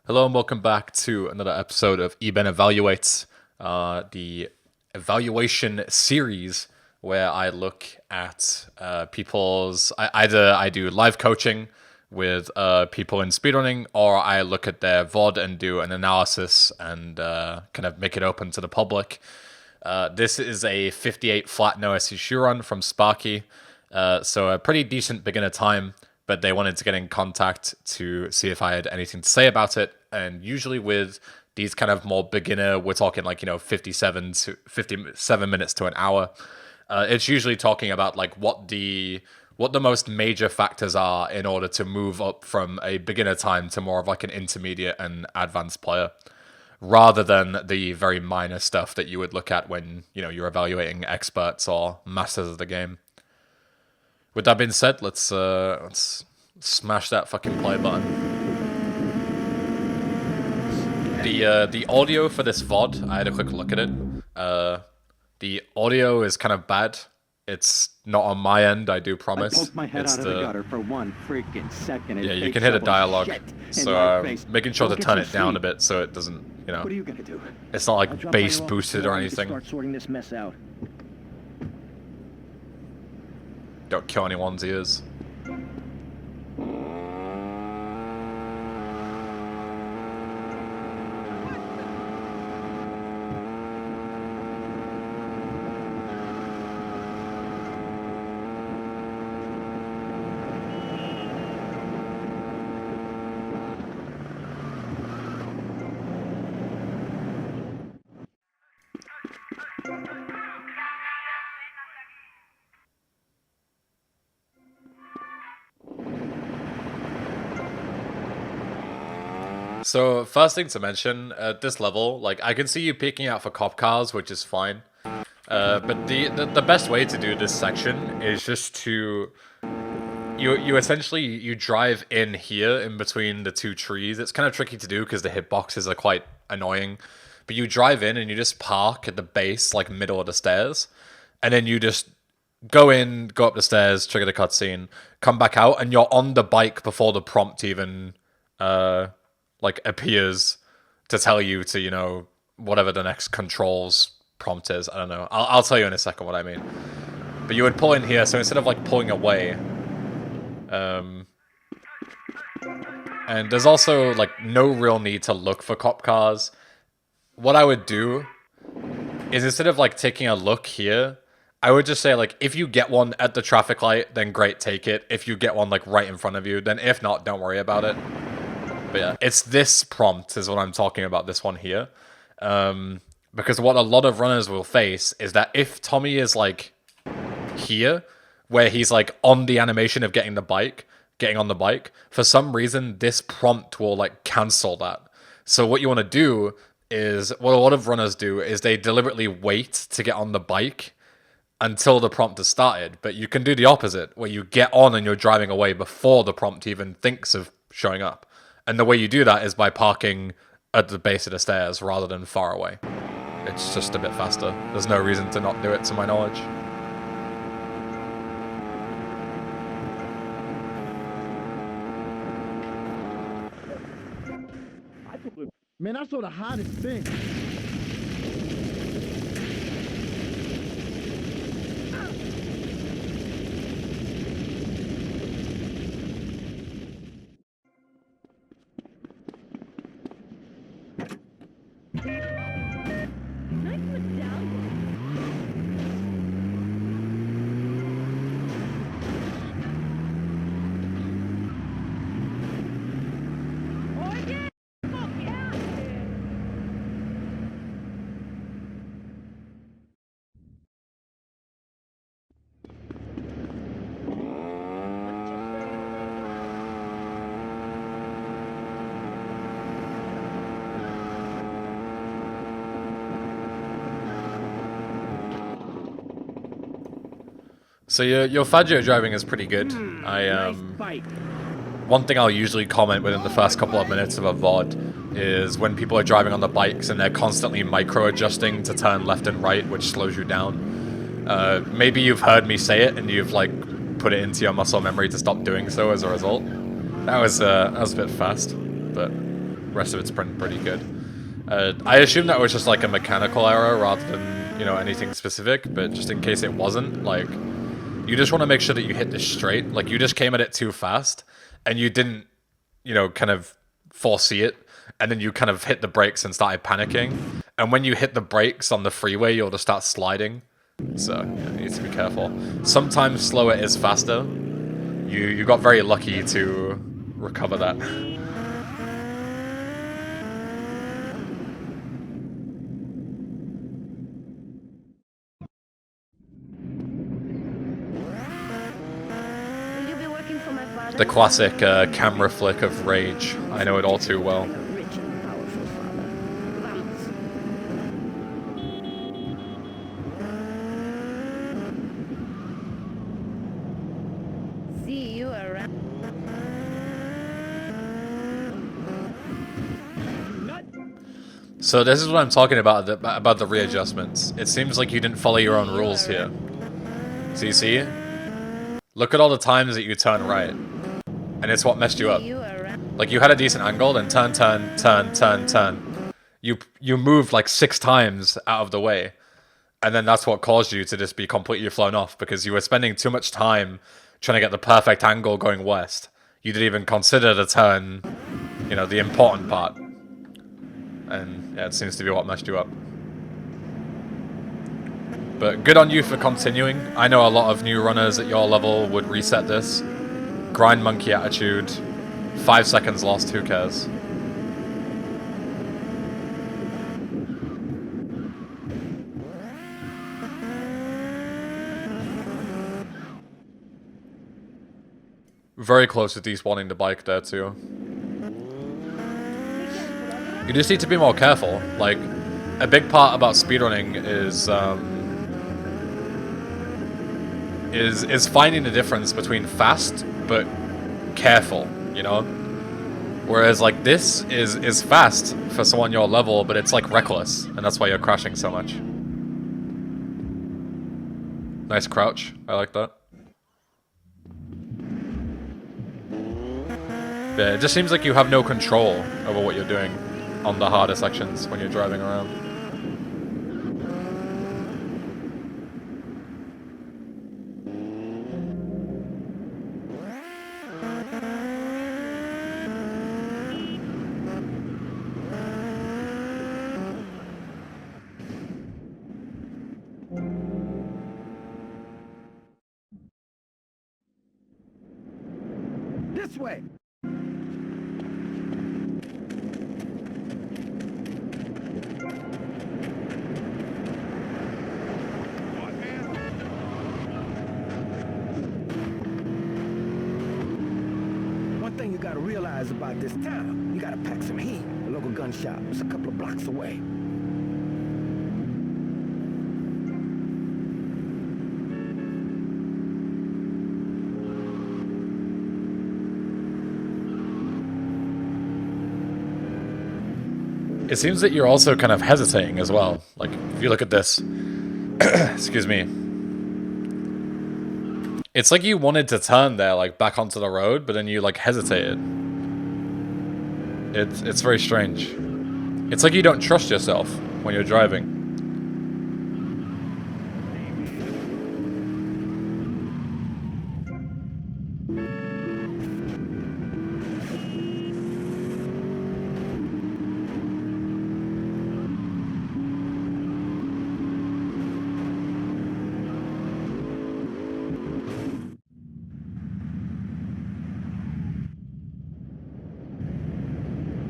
Hello and welcome back to another episode of EBen Evaluates, the evaluation series where I look at either I do live coaching with people in speedrunning, or I look at their VOD and do an analysis and kind of make it open to the public. This is a 58 flat no SC run from Sparki, so a pretty decent beginner time, but they wanted to get in contact to see if I had anything to say about it. And usually with these kind of more beginner, we're talking 57 minutes to an hour. It's usually talking about like what the most major factors are in order to move up from a beginner time to more of like an intermediate and advanced player, rather than the very minor stuff that you would look at when you're evaluating experts or masters of the game. With that being said, let's smash that fucking play button. The audio for this VOD, I had a quick look at it. The audio is kind of bad. It's not on my end, I do promise. I poked my head out of the gutter for one freaking second. Yeah, you can hear the dialogue, so making sure to turn it down a bit so it doesn't, What are you gonna do? it's not like bass boosted or anything. Start sorting this mess out. Don't kill anyone's ears. So first thing to mention, at this level, like I can see you peeking out for cop cars, which is fine. But the best way to do this section is just to you essentially drive in here in between the two trees. It's kind of tricky to do because the hitboxes are quite annoying. But you drive in and you just park at the base, like middle of the stairs, and then you just go in, go up the stairs, trigger the cutscene, come back out, and you're on the bike before the prompt even appears to tell you to, whatever the next controls prompt is. I don't know. I'll tell you in a second what I mean. But you would pull in here, so instead of like pulling away, and there's also like no real need to look for cop cars. What I would do is instead of like taking a look here, I would just say like if you get one at the traffic light, then great, take it. If you get one like right in front of you, then if not, don't worry about it. But yeah, it's this prompt is what I'm talking about, this one here. Because what a lot of runners will face is that if Tommy is like here, where he's like on the animation of getting on the bike, for some reason, this prompt will like cancel that. So what you want to do is, what a lot of runners do is they deliberately wait to get on the bike until the prompt has started. But you can do the opposite, where you get on and you're driving away before the prompt even thinks of showing up. And the way you do that is by parking at the base of the stairs rather than far away. It's just a bit faster. There's no reason to not do it, to my knowledge. Man, I saw the hottest thing. So your Fagio driving is pretty good. One thing I'll usually comment within the first couple of minutes of a VOD is when people are driving on the bikes and they're constantly micro-adjusting to turn left and right, which slows you down. Maybe you've heard me say it and you've like put it into your muscle memory to stop doing so as a result. That was a bit fast, but Rest of it's pretty good. I assume that was just like a mechanical error rather than, you know, anything specific, but just in case it wasn't, like, you just want to make sure that you hit this straight. Like, you just came at it too fast, and you didn't, you know, kind of foresee it, and then you kind of hit the brakes and started panicking. And when you hit the brakes on the freeway, you'll just start sliding. So, yeah, you need to be careful. Sometimes slower is faster. You got very lucky to recover that. Will you be working for my father? The classic camera flick of rage. I know it all too well. A rich and powerful father. Vamos. See you around. So this is what I'm talking about the readjustments. It seems like you didn't follow your own rules here. So you see? Look at all the times that you turn right. And it's what messed you up. See you around. Like, you had a decent angle, then turn, turn, turn, turn, turn. You moved like 6 times out of the way. And then that's what caused you to just be completely flown off, because you were spending too much time trying to get the perfect angle going west. You didn't even consider the turn, you know, the important part. And yeah, it seems to be what messed you up. But good on you for continuing. I know a lot of new runners at your level would reset this. Grind monkey attitude. 5 seconds lost, who cares? Very close to despawning the bike there too. You just need to be more careful. Like, a big part about speedrunning is finding the difference between fast but careful, you know? Whereas like this is fast for someone your level, but it's like reckless, and that's why you're crashing so much. Nice crouch, I like that. Yeah, it just seems like you have no control over what you're doing on the harder sections when you're driving around. This way. One thing you gotta realize about this town, you gotta pack some heat. The local gun shop is a couple of blocks away. It seems that you're also kind of hesitating as well. Like, if you look at this, excuse me. It's like you wanted to turn there, like, back onto the road, but then you, like, hesitated. It's very strange. It's like you don't trust yourself when you're driving.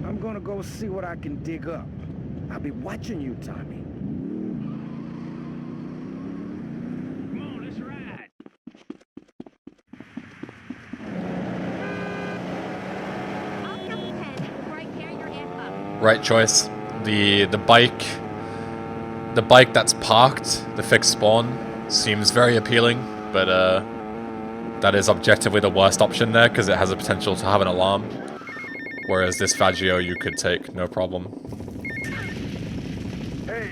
I'm gonna go see what I can dig up. I'll be watching you, Tommy. Come on, let's ride. I'll count to 10 before I carry your ass up. Right choice. The bike that's parked, the fixed spawn, seems very appealing, but that is objectively the worst option there because it has a potential to have an alarm. Whereas this Faggio you could take, no problem. Hey,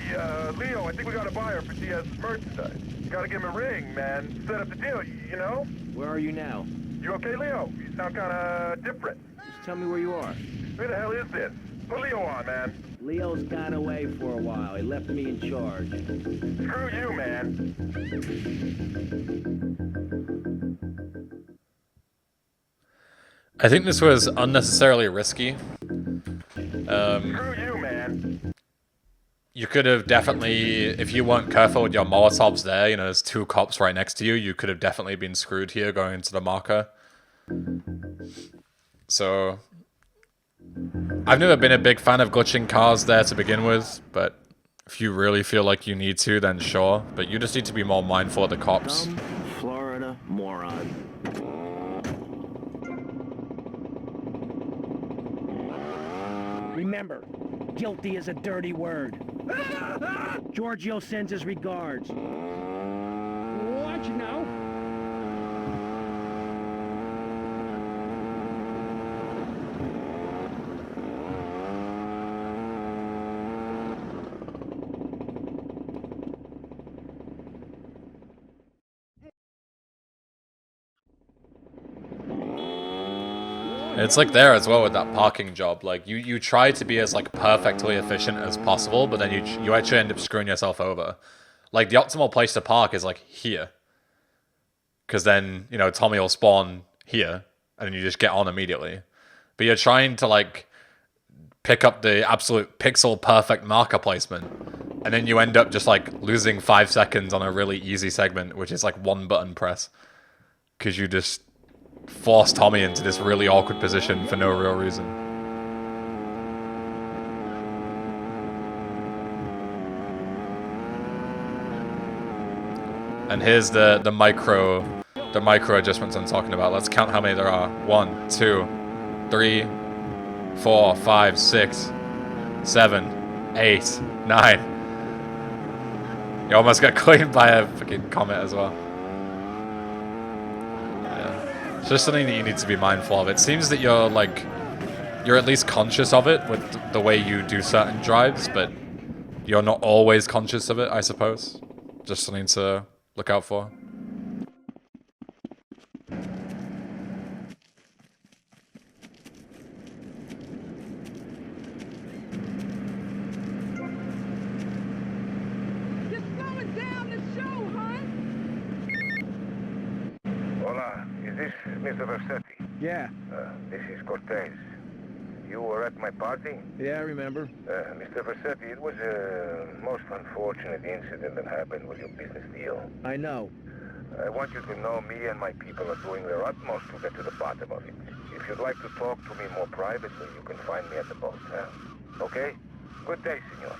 Leo, I think we got a buyer for Diaz's merchandise. You gotta give him a ring, man. Set up the deal, you know? Where are you now? You okay, Leo? You sound kinda different. Just tell me where you are. Who the hell is this? Put Leo on, man. Leo's gone away for a while. He left me in charge. Screw you, man. I think this was unnecessarily risky. Screw you, man. You could have definitely, if you weren't careful with your Molotovs there, you know, there's two cops right next to you, you could have definitely been screwed here going into the marker. So, I've never been a big fan of glitching cars there to begin with, but if you really feel like you need to, then sure. But you just need to be more mindful of the cops. Dumb Florida moron. Remember, guilty is a dirty word. Giorgio sends his regards. What you know? It's like there as well with that parking job. Like you try to be as like perfectly efficient as possible, but then you actually end up screwing yourself over. Like the optimal place to park is like here, because then you know Tommy will spawn here, and then you just get on immediately. But you're trying to like pick up the absolute pixel perfect marker placement, and then you end up just like losing 5 seconds on a really easy segment, which is like one button press, because you just force Tommy into this really awkward position for no real reason. And here's the micro adjustments I'm talking about. Let's count how many there are. 1, 2, 3, 4, 5, 6, 7, 8, 9. You almost got cleaned by a fucking comet as well. It's just something that you need to be mindful of. It seems that you're at least conscious of it with the way you do certain drives, but you're not always conscious of it, I suppose. Just something to look out for. You're slowing down the show, hon. Hola, is this Mr. Versetti? Yeah, This is Cortez. You were at my party? yeah, I remember. Mr. Versetti, it was a most unfortunate incident that happened with your business deal. I know. I want you to know me and my people are doing their utmost to get to the bottom of it. If you'd like to talk to me more privately, you can find me at the boat, huh? Okay? Good day, senor.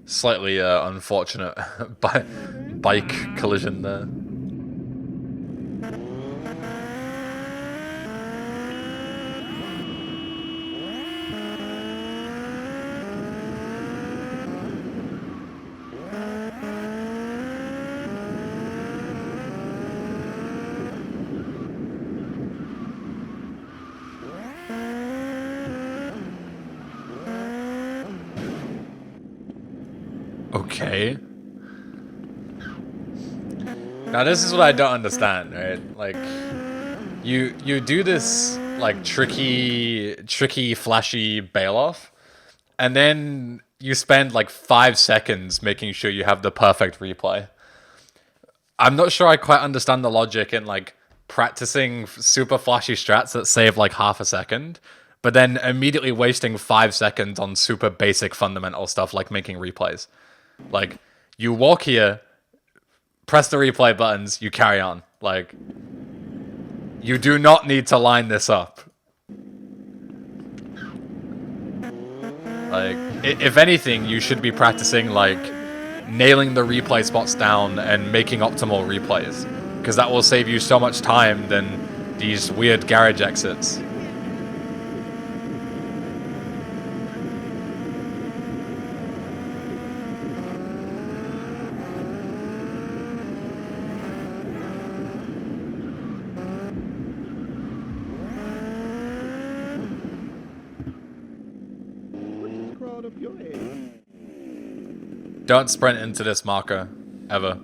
Slightly unfortunate bike collision there. Okay. Now this is what I don't understand, right? Like, you do this like tricky, flashy bail-off, and then you spend like 5 seconds making sure you have the perfect replay. I'm not sure I quite understand the logic in like practicing super flashy strats that save like half a second, but then immediately wasting 5 seconds on super basic fundamental stuff like making replays. Like, you walk here, press the replay buttons, you carry on. Like, you do not need to line this up. Like, if anything, you should be practicing, like, nailing the replay spots down and making optimal replays. Because that will save you so much time than these weird garage exits. Don't sprint into this marker, ever.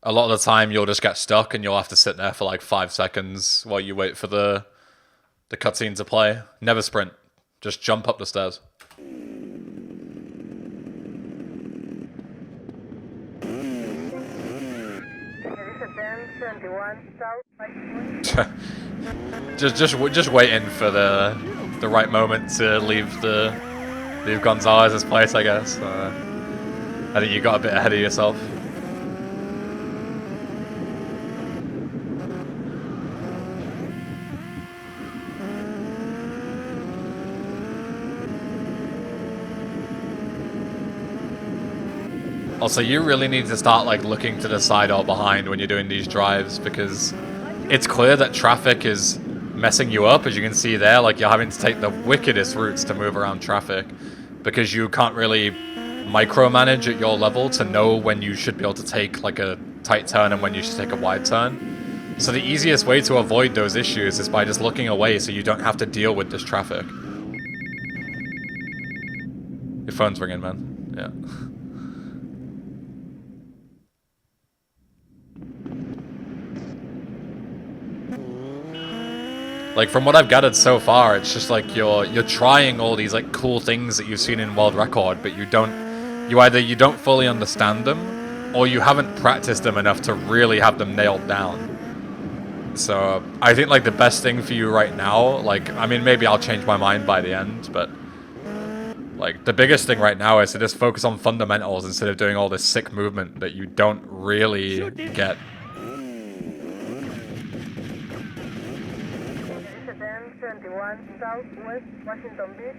A lot of the time you'll just get stuck and you'll have to sit there for like 5 seconds while you wait for the cutscene to play. Never sprint. Just jump up the stairs. just waiting for the right moment to leave Gonzalez's place, I guess. I think you got a bit ahead of yourself. Also, you really need to start like looking to the side or behind when you're doing these drives, because it's clear that traffic is messing you up. As you can see there, like you're having to take the wickedest routes to move around traffic because you can't really micromanage at your level to know when you should be able to take like a tight turn and when you should take a wide turn. So the easiest way to avoid those issues is by just looking away so you don't have to deal with this traffic. Your phone's ringing, man. Yeah. Like, from what I've gathered so far, it's just like you're trying all these like cool things that you've seen in World Record, but you either you don't fully understand them, or you haven't practiced them enough to really have them nailed down. So I think like the best thing for you right now, like, I mean, maybe I'll change my mind by the end, but like the biggest thing right now is to just focus on fundamentals instead of doing all this sick movement that you don't really get. Southwest Washington Beach.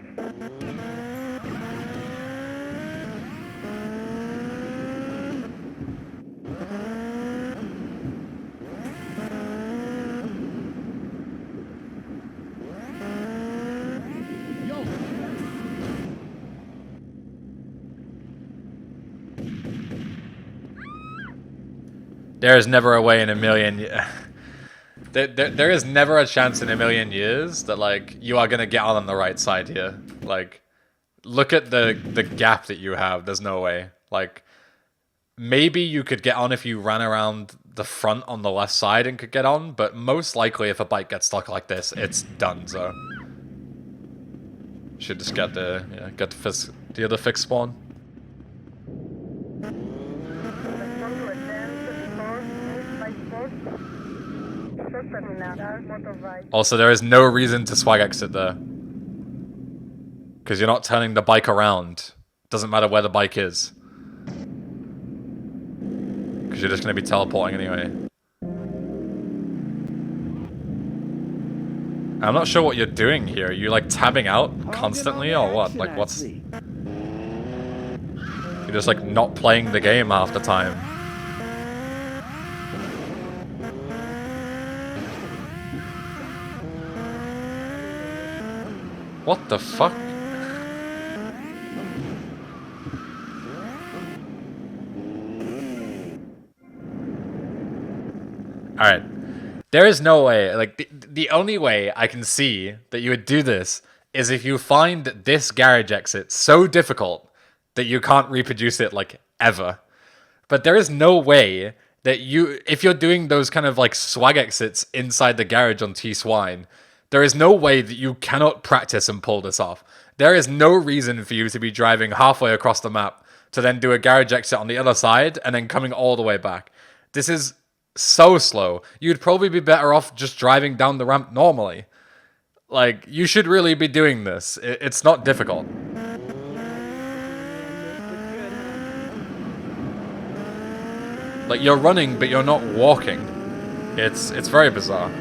There is never a way in a million... There is never a chance in a million years that, like, you are going to get on the right side here. Like, look at the gap that you have. There's no way. Like, maybe you could get on if you ran around the front on the left side and could get on, but most likely if a bike gets stuck like this, it's done, so... Should just get the other fixed spawn. Also, there is no reason to swag exit there. Because you're not turning the bike around. Doesn't matter where the bike is. Because you're just going to be teleporting anyway. I'm not sure what you're doing here. Are you like tabbing out constantly or what? Like what's... You're just like not playing the game half the time. What the fuck? Alright. There is no way, like, the only way I can see that you would do this is if you find this garage exit so difficult that you can't reproduce it, like, ever. But there is no way that you, if you're doing those kind of, like, swag exits inside the garage on T-Swine, there is no way that you cannot practice and pull this off. There is no reason for you to be driving halfway across the map to then do a garage exit on the other side and then coming all the way back. This is so slow. You'd probably be better off just driving down the ramp normally. Like, you should really be doing this. It's not difficult. Like, you're running, but you're not walking. It's very bizarre.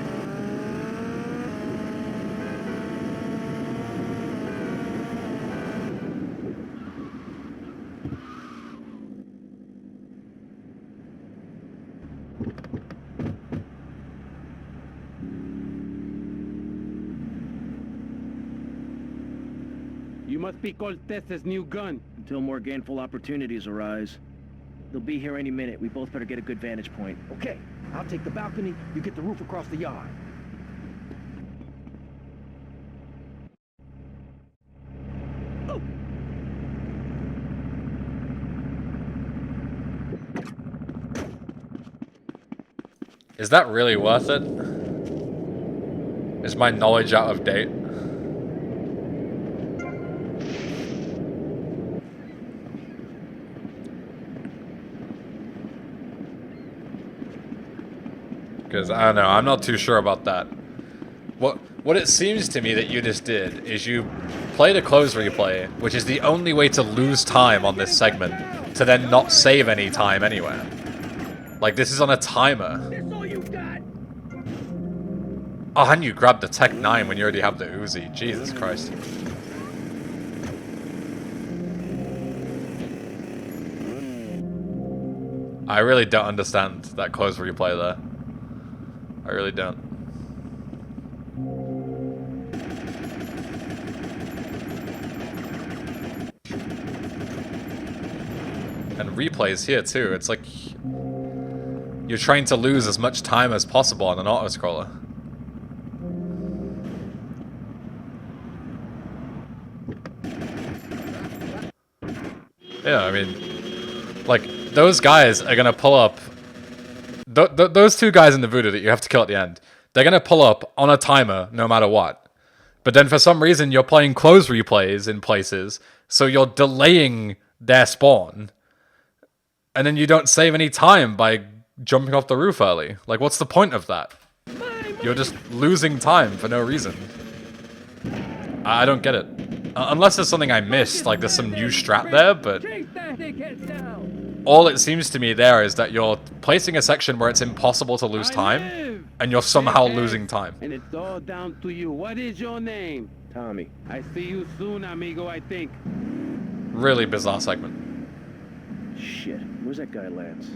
You must be Cortez's new gun. Until more gainful opportunities arise. They'll be here any minute. We both better get a good vantage point. Okay, I'll take the balcony, you get the roof across the yard. Is that really worth it? Is my knowledge out of date? Because, I don't know, I'm not too sure about that. What it seems to me that you just did is you played a close replay, which is the only way to lose time on this segment, to then not save any time anywhere. Like, this is on a timer. That's all you got. Oh, and you grabbed the Tech 9 when you already have the Uzi. Jesus Christ. I really don't understand that close replay there. I really don't. And replays here too. It's like you're trying to lose as much time as possible on an autoscroller. Yeah, I mean, like, those guys are gonna pull up. Those two guys in the voodoo that you have to kill at the end, they're gonna pull up on a timer no matter what. But then for some reason you're playing close replays in places, so you're delaying their spawn. And then you don't save any time by jumping off the roof early. Like, what's the point of that? You're just losing time for no reason. I don't get it. Unless there's something I missed, like there's some new strat there, but all it seems to me there is that you're placing a section where it's impossible to lose time, and you're somehow losing time. And it's all down to you. What is your name? Tommy. I see you soon, amigo, I think. Really bizarre segment. Shit. Where's that guy, Lance?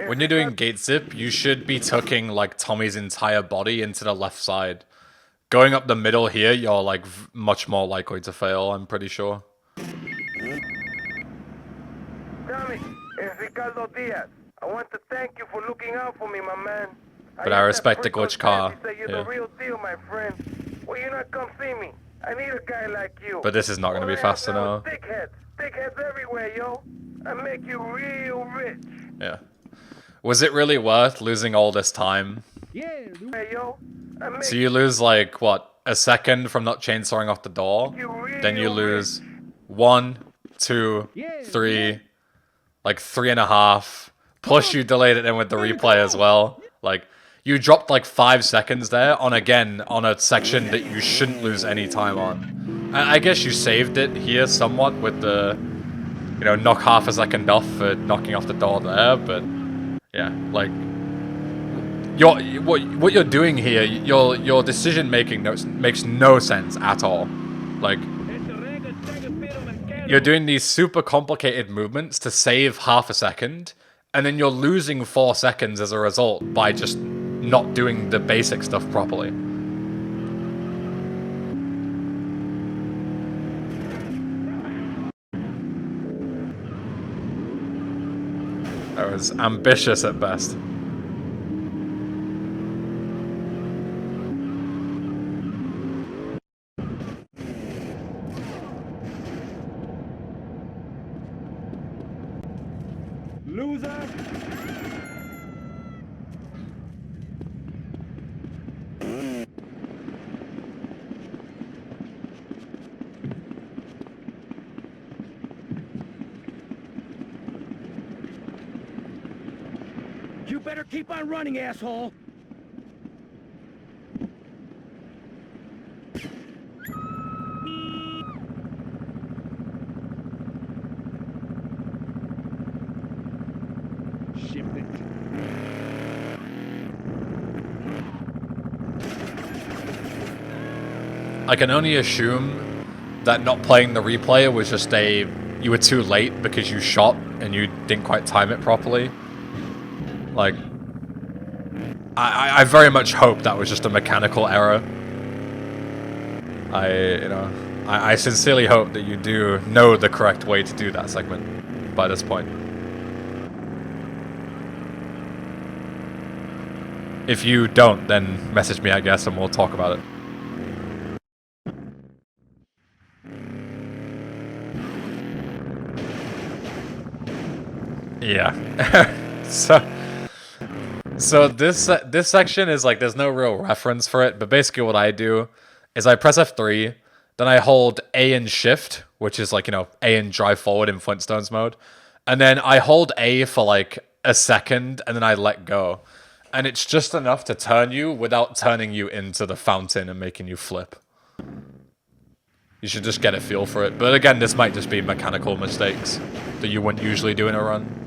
When you're doing gate zip, you should be tucking like Tommy's entire body into the left side. Going up the middle here, you're like much more likely to fail, I'm pretty sure. Tommy, it's Ricardo Diaz. I want to thank you for looking out for me, my man. But I respect the glitch car. You're the real deal, my friend. Will you not come see me? I need a guy like you. But this is not going to be fast enough. Dickheads everywhere, yo. I make you real rich. Yeah. Was it really worth losing all this time? Yeah. Hey, yo. So you lose like, what, a second from not chainsawing off the door? Then you lose 1, 2, 3, like 3.5. Plus you delayed it in with the replay as well. Like, you dropped like 5 seconds there on a section that you shouldn't lose any time on. I guess you saved it here somewhat with the, you know, knock half a second off for knocking off the door there, but yeah, like, what you're doing here, your decision making makes no sense at all. Like, you're doing these super complicated movements to save half a second, and then you're losing 4 seconds as a result by just not doing the basic stuff properly. That was ambitious at best. Loser. You better keep on running, asshole. Shift it. I can only assume that not playing the replay was just a you were too late because you shot and you didn't quite time it properly. Like, I very much hope that was just a mechanical error. I sincerely hope that you do know the correct way to do that segment by this point. If you don't, then message me, I guess, and we'll talk about it. Yeah. So this section is like, there's no real reference for it, but basically what I do is I press F3, then I hold A and Shift, which is like, you know, A and drive forward in Flintstones mode, and then I hold A for like a second, and then I let go. And it's just enough to turn you without turning you into the fountain and making you flip. You should just get a feel for it. But again, this might just be mechanical mistakes that you wouldn't usually do in a run.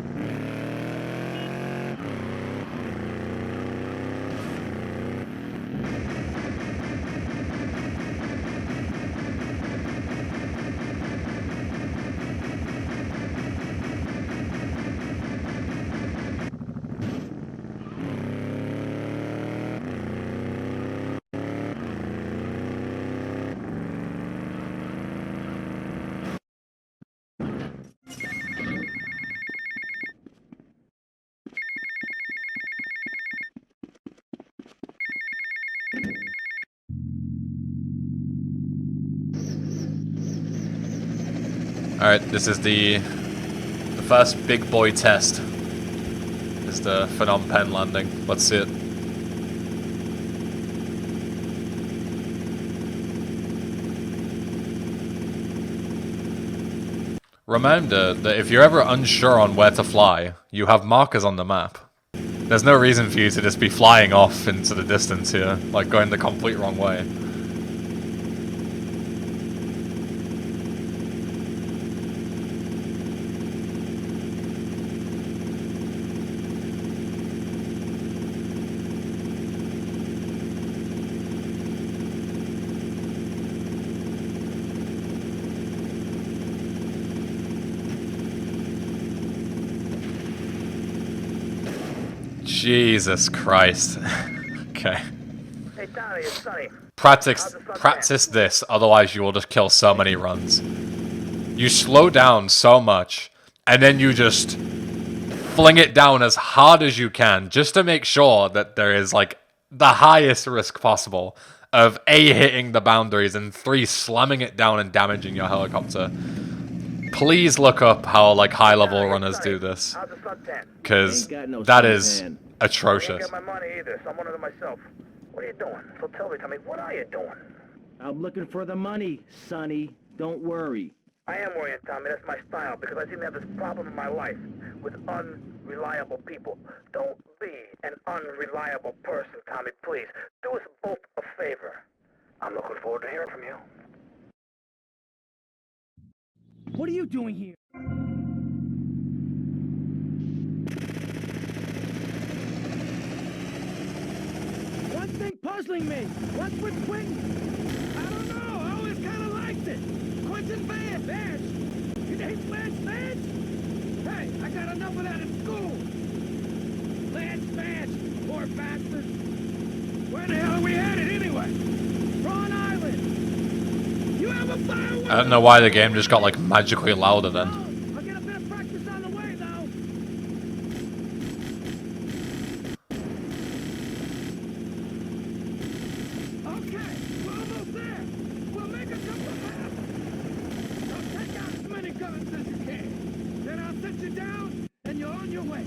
Alright, this is the first big boy test. Is the Phnom Penh landing. Let's see it. Remember that if you're ever unsure on where to fly, you have markers on the map. There's no reason for you to just be flying off into the distance here, like going the complete wrong way. Jesus Christ. Okay. Hey, Tommy, it's Sonny. Practice this, otherwise you will just kill so many runs. You slow down so much, and then you just fling it down as hard as you can, just to make sure that there is, like, the highest risk possible of A, hitting the boundaries, and 3, slamming it down and damaging your helicopter. Please look up how, like, high-level runners do this, How's the suntan? because no that sun is tan. I atrocious. didn't get my money either, so I'm one of them myself. What are you doing? So tell me, Tommy, what are you doing? I'm looking for the money, Sonny. Don't worry. I am worrying, Tommy. That's my style, because I seem to have this problem in my life with unreliable people. Don't be an unreliable person, Tommy, please. Do us both a favor. I'm looking forward to hearing from you. What are you doing here? One thing puzzling me. What's with Quentin? I don't know. I always kind of liked it. Quentin Vance. Your name's Lance Vance? Hey, I got enough of that in school. Lance Vance, poor bastard. Where the hell are we headed anyway? Prawn Island. You have a fire. I don't know why the game just got, like, magically louder then. I'll get a bit of practice on the way, though. Okay, we're almost there. We'll make a couple of laps. Now take out as many guns as you can. Then I'll set you down, and you're on your way.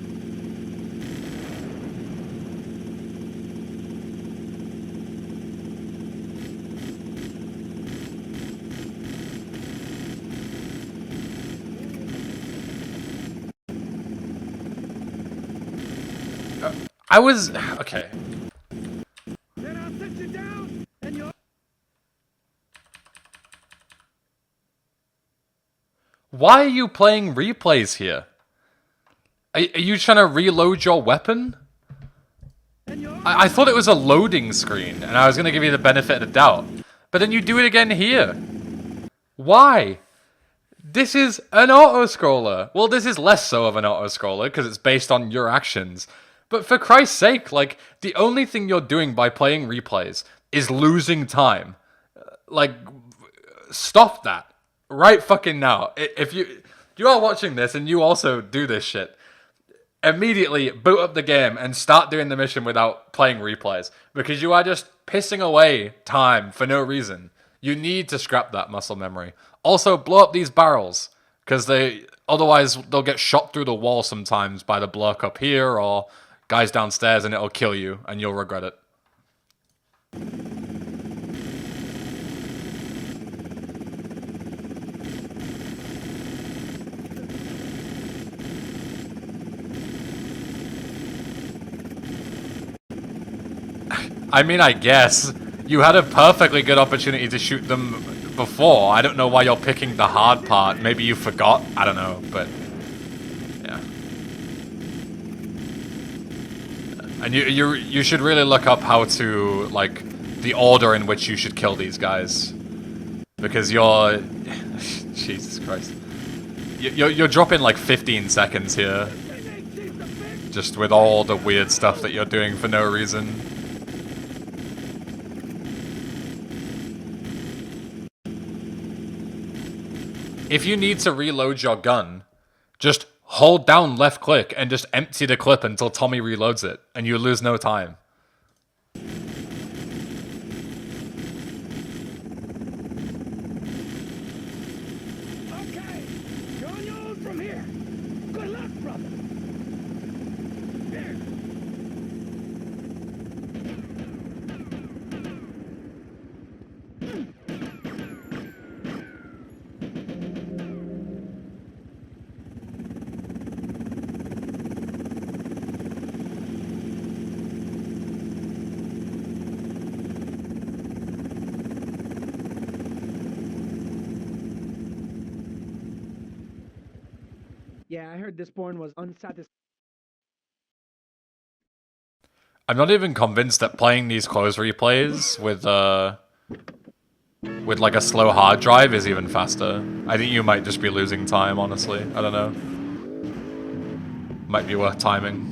I was... okay. Then I'll set you down, and you're... Why are you playing replays here? Are you trying to reload your weapon? I thought it was a loading screen, and I was going to give you the benefit of the doubt. But then you do it again here. Why? This is an auto-scroller. Well, this is less so of an auto-scroller because it's based on your actions. But for Christ's sake, like, the only thing you're doing by playing replays is losing time. Like, stop that. Right fucking now. If you are watching this and you also do this shit, immediately boot up the game and start doing the mission without playing replays. Because you are just pissing away time for no reason. You need to scrap that muscle memory. Also, blow up these barrels. Because otherwise they'll get shot through the wall sometimes by the block up here or guys downstairs and it'll kill you and you'll regret it. I mean, I guess. You had a perfectly good opportunity to shoot them before. I don't know why you're picking the hard part. Maybe you forgot. I don't know, but... yeah. And you should really look up how to, like, the order in which you should kill these guys. Because you're... Jesus Christ. You're dropping like 15 seconds here. Just with all the weird stuff that you're doing for no reason. If you need to reload your gun, just hold down left click and just empty the clip until Tommy reloads it, and you lose no time. Okay, you're on your own from here. Good luck, brother. There. Yeah, I heard this porn was unsatisfactory. I'm not even convinced that playing these close replays with like a slow hard drive is even faster. I think you might just be losing time, honestly. I don't know. Might be worth timing.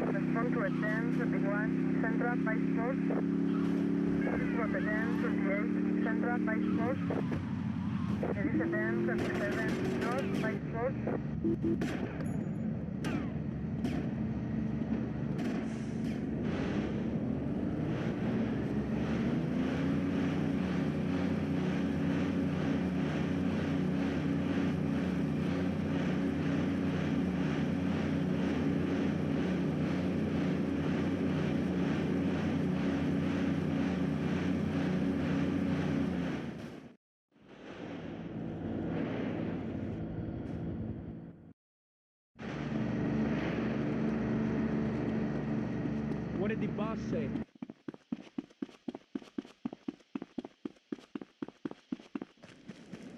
Respond to attend 31 Central by Sports. This was attend 28 Central by Sports. It is attend 27 North by Sports. What did the boss say?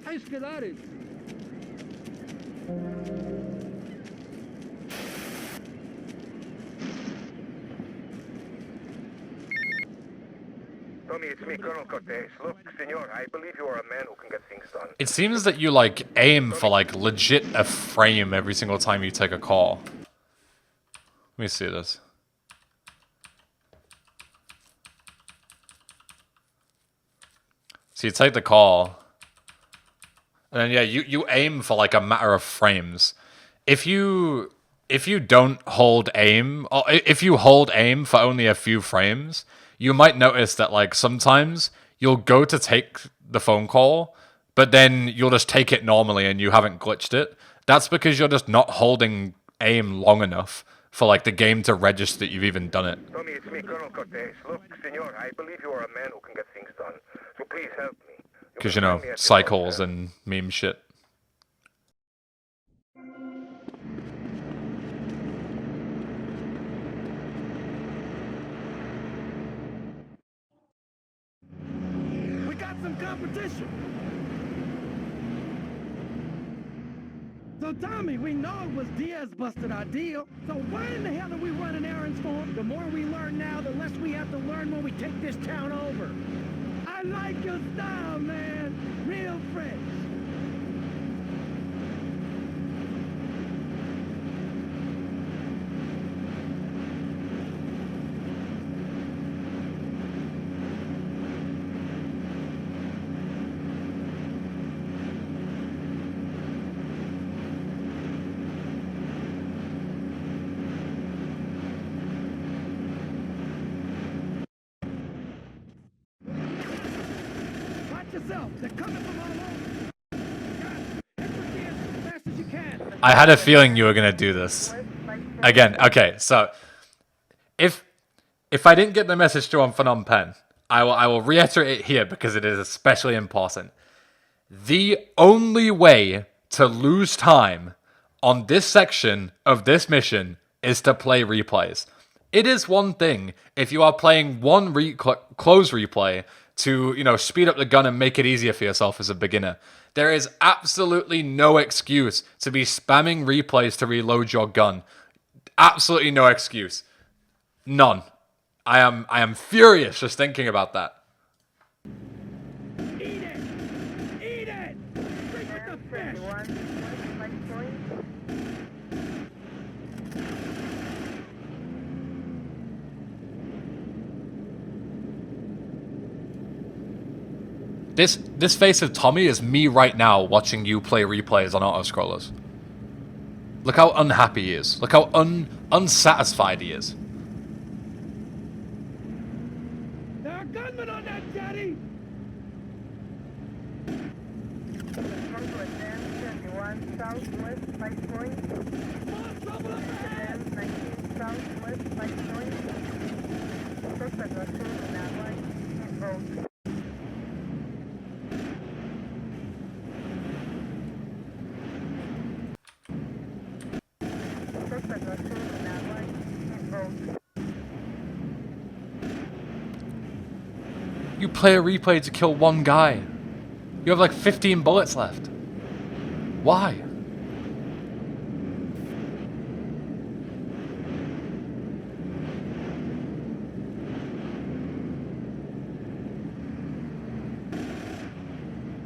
Hai schedare. Tommy, it's me, Colonel Cortez. Look, senor, I believe you are a man who can get things done. It seems that you like aim for like legit a frame every single time you take a call. Let me see this. So you take the call, and then yeah, you aim for like a matter of frames. If you don't hold aim, or if you hold aim for only a few frames, you might notice that like sometimes you'll go to take the phone call, but then you'll just take it normally and you haven't glitched it. That's because you're just not holding aim long enough for like the game to register that you've even done it. Tommy, it's me, Colonel Cortez. Look, senor, I believe you are a man who can get things done. So please help me. Because, you know, cycles and meme shit. competition. So Tommy, we know it was Diaz busted our deal. So why in the hell are we running errands for him? The more we learn now, the less we have to learn when we take this town over. I like your style, man. Real fresh. Watch yourself. They're coming from all over. Hit the gears as fast as you can. I had a feeling you were gonna do this. Again, okay, so if I didn't get the message through on Phnom Penh, I will reiterate it here because it is especially important. The only way to lose time on this section of this mission is to play replays. It is one thing if you are playing one close replay to, you know, speed up the gun and make it easier for yourself as a beginner. There is absolutely no excuse to be spamming replays to reload your gun. Absolutely no excuse. None. I am furious just thinking about that. Eat it! Eat it! Drink with the fish! 21 west by point. This face of Tommy is me right now watching you play replays on autoscrollers. Look how unhappy he is. Look how unsatisfied he is. There are gunmen on that jetty! Come to advance 21 southwest by point. More trouble up ahead! Advance 19 southwest by point. Suspect was killed in that line. Hit both. Suspect was killed in that line. Hit both. You play a replay to kill one guy. You have like 15 bullets left. Why?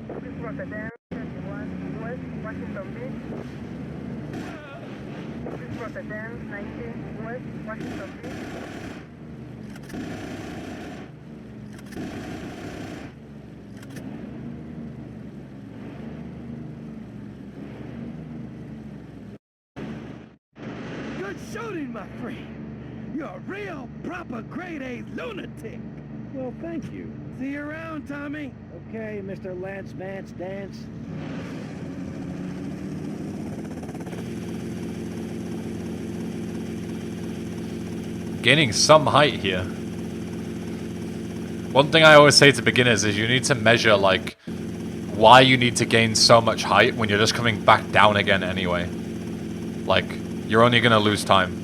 This was advance 21 west Washington Beach. This was advance 19 west Washington Beach. Good shooting, my friend. You're a real, proper grade A lunatic. Well, thank you. See you around, Tommy. Okay, Mr. Lance Vance Dance. Gaining some height here. One thing I always say to beginners is you need to measure, like, why you need to gain so much height when you're just coming back down again anyway. Like, you're only gonna lose time.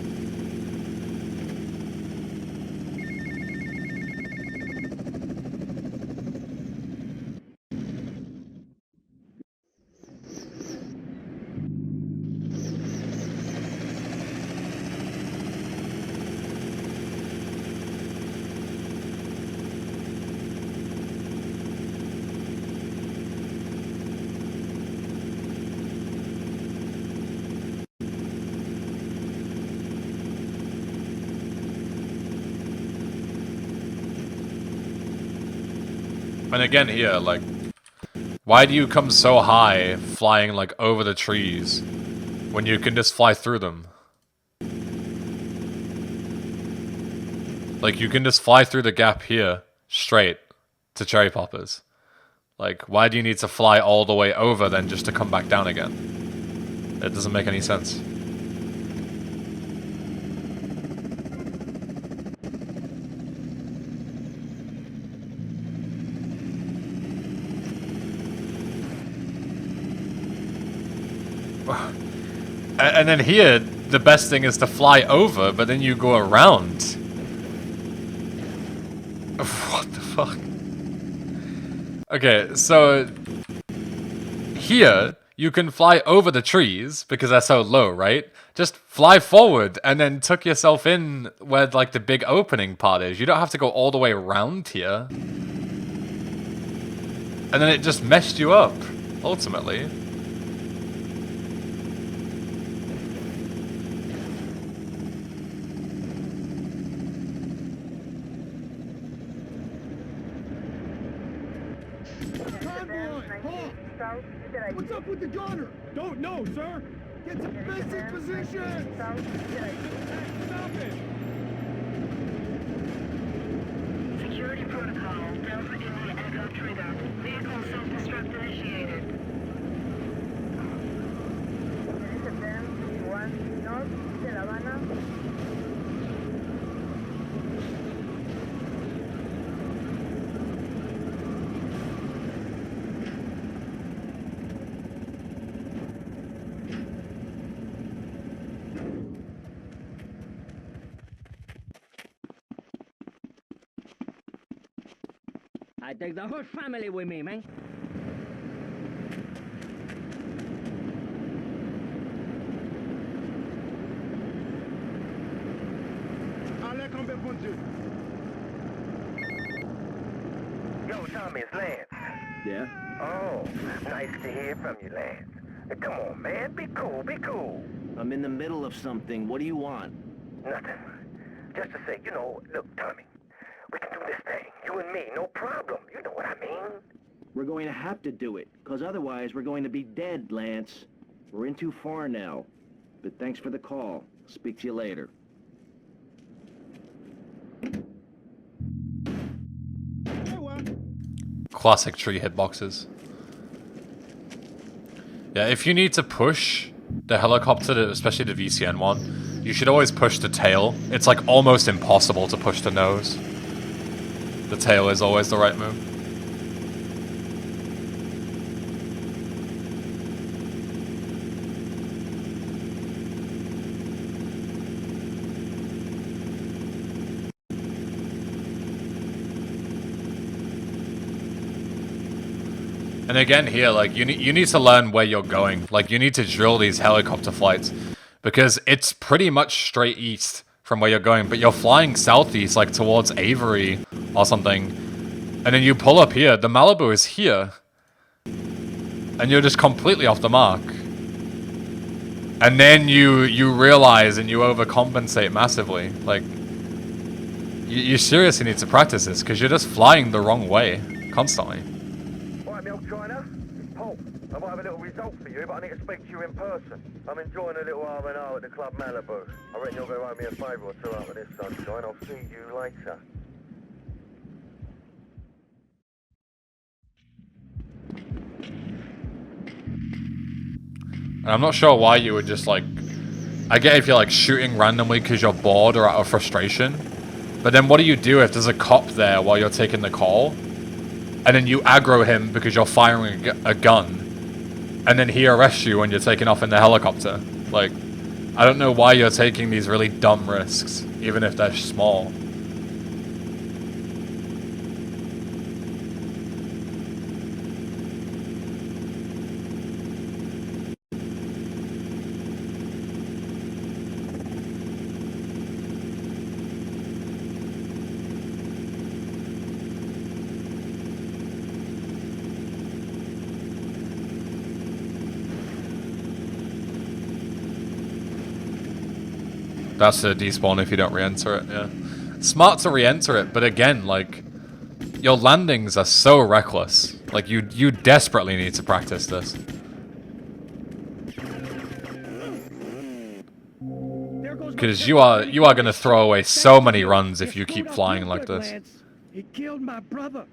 And again here, like, why do you come so high, flying, like, over the trees, when you can just fly through them? Like, you can just fly through the gap here, straight, to Cherry Poppers. Like, why do you need to fly all the way over then just to come back down again? It doesn't make any sense. And then here, the best thing is to fly over, but then you go around. What the fuck? Okay, so here you can fly over the trees because they're so low, right? Just fly forward and then tuck yourself in where like the big opening part is. You don't have to go all the way around here. And then it just messed you up, ultimately. Convoy! Halt! What's up with the gunner? Don't know, sir. Get to basic position! Stop it! Security protocol. Delta India Echo trigger. Vehicle self-destruct initiated. EBen 1 North, de La Habana. I take the whole family with me, man. Allez, come back, bonjour. Yo, Tommy, it's Lance. Yeah? Oh, nice to hear from you, Lance. Hey, come on, man. Be cool, be cool. I'm in the middle of something. What do you want? Nothing. Just to say, look, Tommy, we can do this thing. You and me, no problem. You know what I mean? We're going to have to do it, because otherwise we're going to be dead, Lance. We're in too far now. But thanks for the call. Speak to you later. Classic tree hitboxes. Yeah, if you need to push the helicopter, especially the VCN one, you should always push the tail. It's like almost impossible to push the nose. The tail is always the right move. And again here, like, you need to learn where you're going. Like, you need to drill these helicopter flights. Because it's pretty much straight east from where you're going. But you're flying southeast, like, towards Avery or something. And then you pull up here. The Malibu is here. And you're just completely off the mark. And then you realize and you overcompensate massively. Like, you seriously need to practice this. Because you're just flying the wrong way. Constantly. Milk China? Paul, I might have a little result for you, but I need to speak to you in person. I'm enjoying a little R&R at the Club Malibu. I reckon you're going to owe me a favour or two out of this sunshine. I'll see you later. And I'm not sure why you would just, like... I get if you're, like, shooting randomly because you're bored or out of frustration. But then what do you do if there's a cop there while you're taking the call? And then you aggro him because you're firing a gun. And then he arrests you when you're taking off in the helicopter. Like, I don't know why you're taking these really dumb risks, even if they're small. That's a despawn if you don't re-enter it, yeah. Smart to re-enter it, but again, like, your landings are so reckless. Like, you desperately need to practice this. Because you are going to throw away so many runs if you keep flying like this. He killed my brother.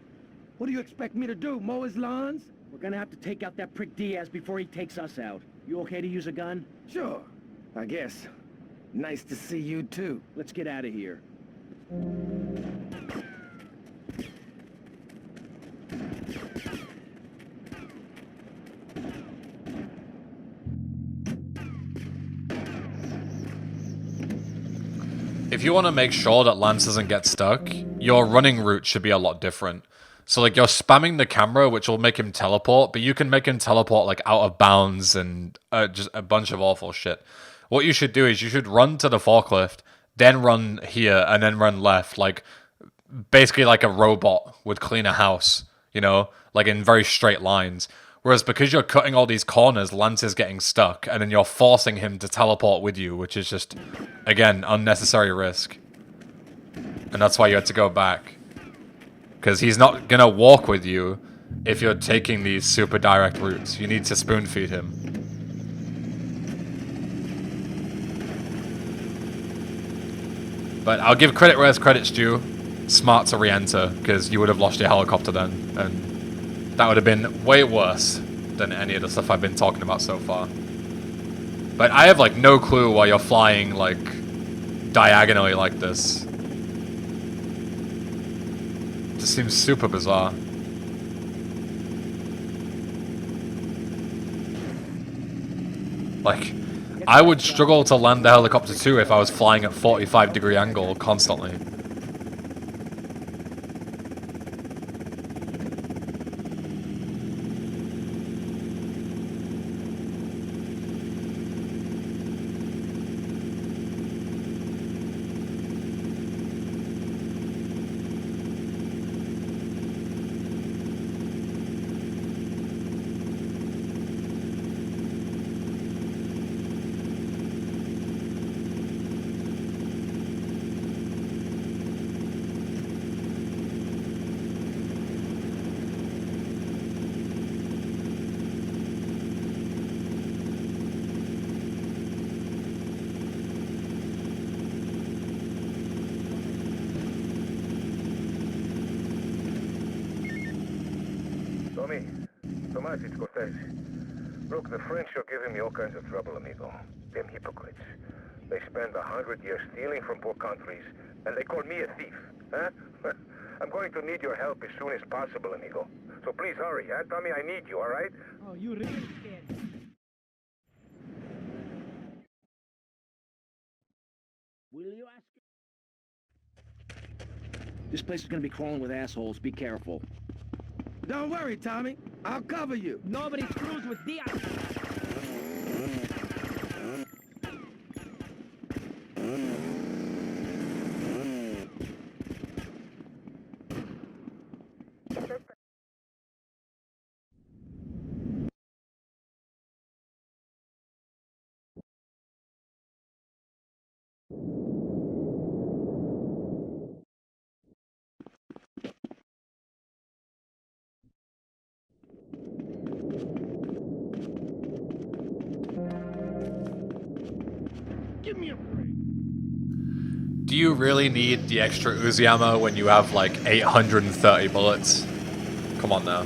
What do you expect me to do, mow his lawns? We're gonna have to take out that prick Diaz before he takes us out. You okay to use a gun? Sure, I guess. Nice to see you too. Let's get out of here. If you want to make sure that Lance doesn't get stuck, your running route should be a lot different. So like you're spamming the camera, which will make him teleport, but you can make him teleport like out of bounds and just a bunch of awful shit. What you should do is you should run to the forklift, then run here, and then run left, like basically like a robot would clean a house, you know, like in very straight lines. Whereas because you're cutting all these corners, Lance is getting stuck, and then you're forcing him to teleport with you, which is just, again, unnecessary risk. And that's why you had to go back. Because he's not gonna walk with you if you're taking these super direct routes. You need to spoon feed him. But I'll give credit where credit's due. Smart to re-enter, because you would have lost your helicopter then, and that would have been way worse than any of the stuff I've been talking about so far. But I have like no clue why you're flying like diagonally like this. It just seems super bizarre. Like, I would struggle to land the helicopter too if I was flying at 45-degree angle constantly. Look, the French are giving me all kinds of trouble, amigo. Them hypocrites. They spend 100 years stealing from poor countries, and they call me a thief, huh? I'm going to need your help as soon as possible, amigo. So please hurry, huh? Tell me I need you, all right? Oh, you really scared. Will you ask? This place is gonna be crawling with assholes. Be careful. Don't worry, Tommy. I'll cover you. Nobody screws with Diaz. Give me a break. Do you really need the extra Uzi ammo when you have like 830 bullets? Come on now.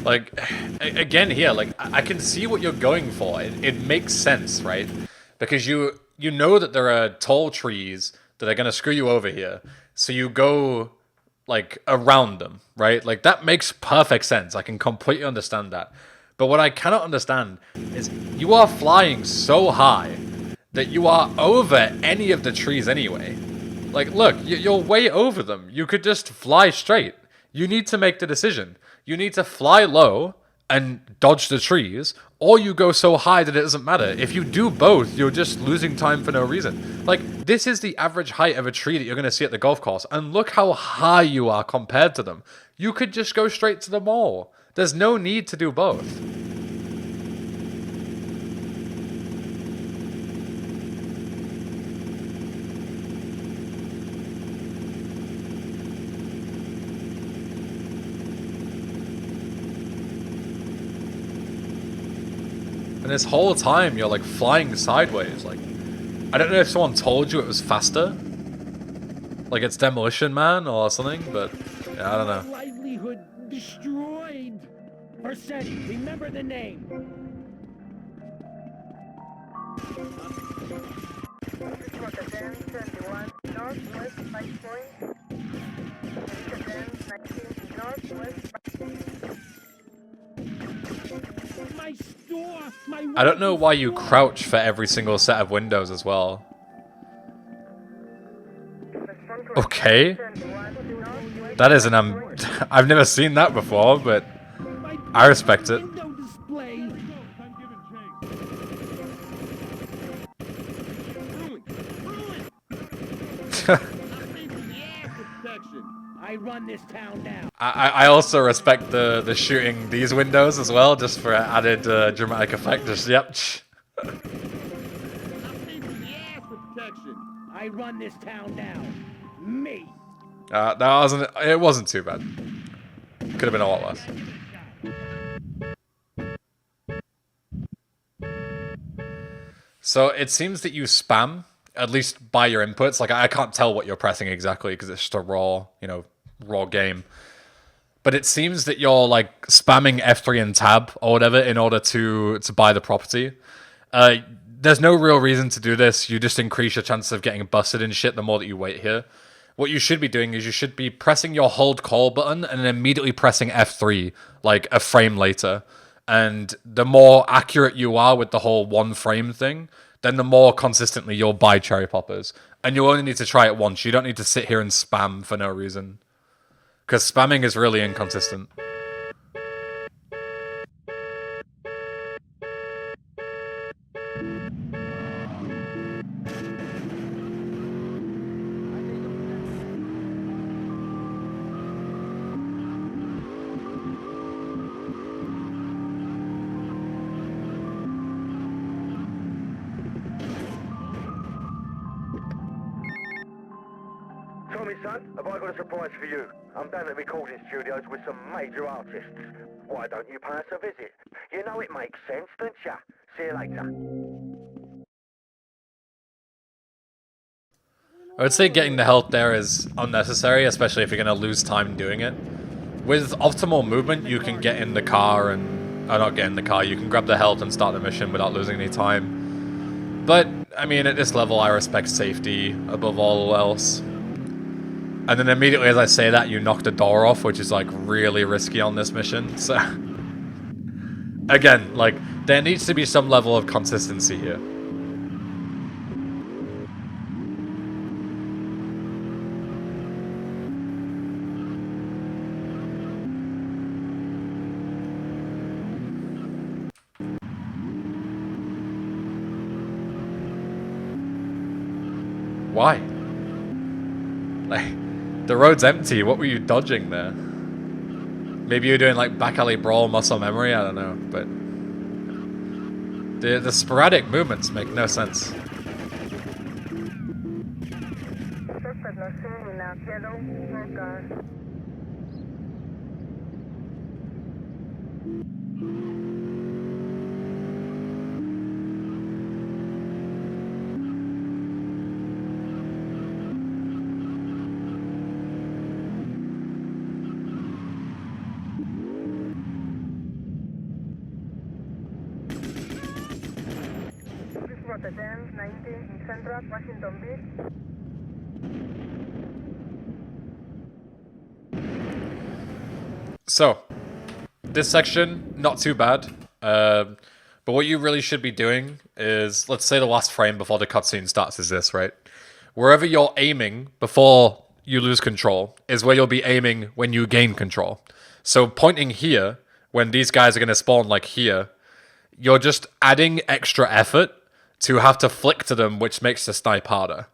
Like, again here, like, I can see what you're going for. It makes sense, right? Because you know that there are tall trees that are going to screw you over here. So you go, like, around them, right? Like, that makes perfect sense. I can completely understand that. But what I cannot understand is you are flying so high that you are over any of the trees anyway. Like, look, you're way over them. You could just fly straight. You need to make the decision. You need to fly low and dodge the trees, or you go so high that it doesn't matter. If you do both, you're just losing time for no reason. Like, this is the average height of a tree that you're going to see at the golf course, and look how high you are compared to them. You could just go straight to the mall. There's no need to do both. And this whole time, you're like flying sideways. Like, I don't know if someone told you it was faster. Like it's Demolition Man or something, but yeah, I don't know. Livelihood destroyed. Persetti, remember the name. Rotterdam 21 northwest 5 point. Rotterdam 19. door, my I don't know wife why is you gone. crouch for every single set of windows as well. Respond to Okay. attempt 71 northwest That is an right I've never seen that before, but My I respect it. window display. I run this town now. I also respect the shooting these windows as well, just for added dramatic effect. Just yep. I run this town now. Me. That wasn't. It wasn't too bad. Could have been a lot worse. So it seems that you spam, at least by your inputs. Like I can't tell what you're pressing exactly because it's just a raw, raw game. But it seems that you're like spamming F3 and tab or whatever in order to buy the property. There's no real reason to do this. You just increase your chances of getting busted and shit the more that you wait here. What you should be doing is you should be pressing your hold call button and then immediately pressing F3 like a frame later. And the more accurate you are with the whole one frame thing, then the more consistently you'll buy cherry poppers. And you'll only need to try it once. You don't need to sit here and spam for no reason. Because spamming is really inconsistent. Tommy, son, have I got a surprise for you? I'm down at the recording studios with some major artists. Why don't you pay us a visit? You know it makes sense, don't ya? See you later. I would say getting the health there is unnecessary, especially if you're going to lose time doing it. With optimal movement, you can get in the car and... not get in the car, you can grab the health and start the mission without losing any time. But, I mean, at this level, I respect safety above all else. And then immediately as I say that, you knock the door off, which is, like, really risky on this mission. So, again, like, there needs to be some level of consistency here. Why? Like, the road's empty. What were you dodging there? Maybe you're doing like back alley brawl muscle memory. I don't know, but the sporadic movements make no sense. Suspect was seen in a yellow small car. This was the 10-90 in Central Washington Beach. So, this section, not too bad. But what you really should be doing is, let's say the last frame before the cutscene starts is this, right? Wherever you're aiming before you lose control is where you'll be aiming when you gain control. So pointing here, when these guys are going to spawn like here, you're just adding extra effort to have to flick to them, which makes the snipe harder.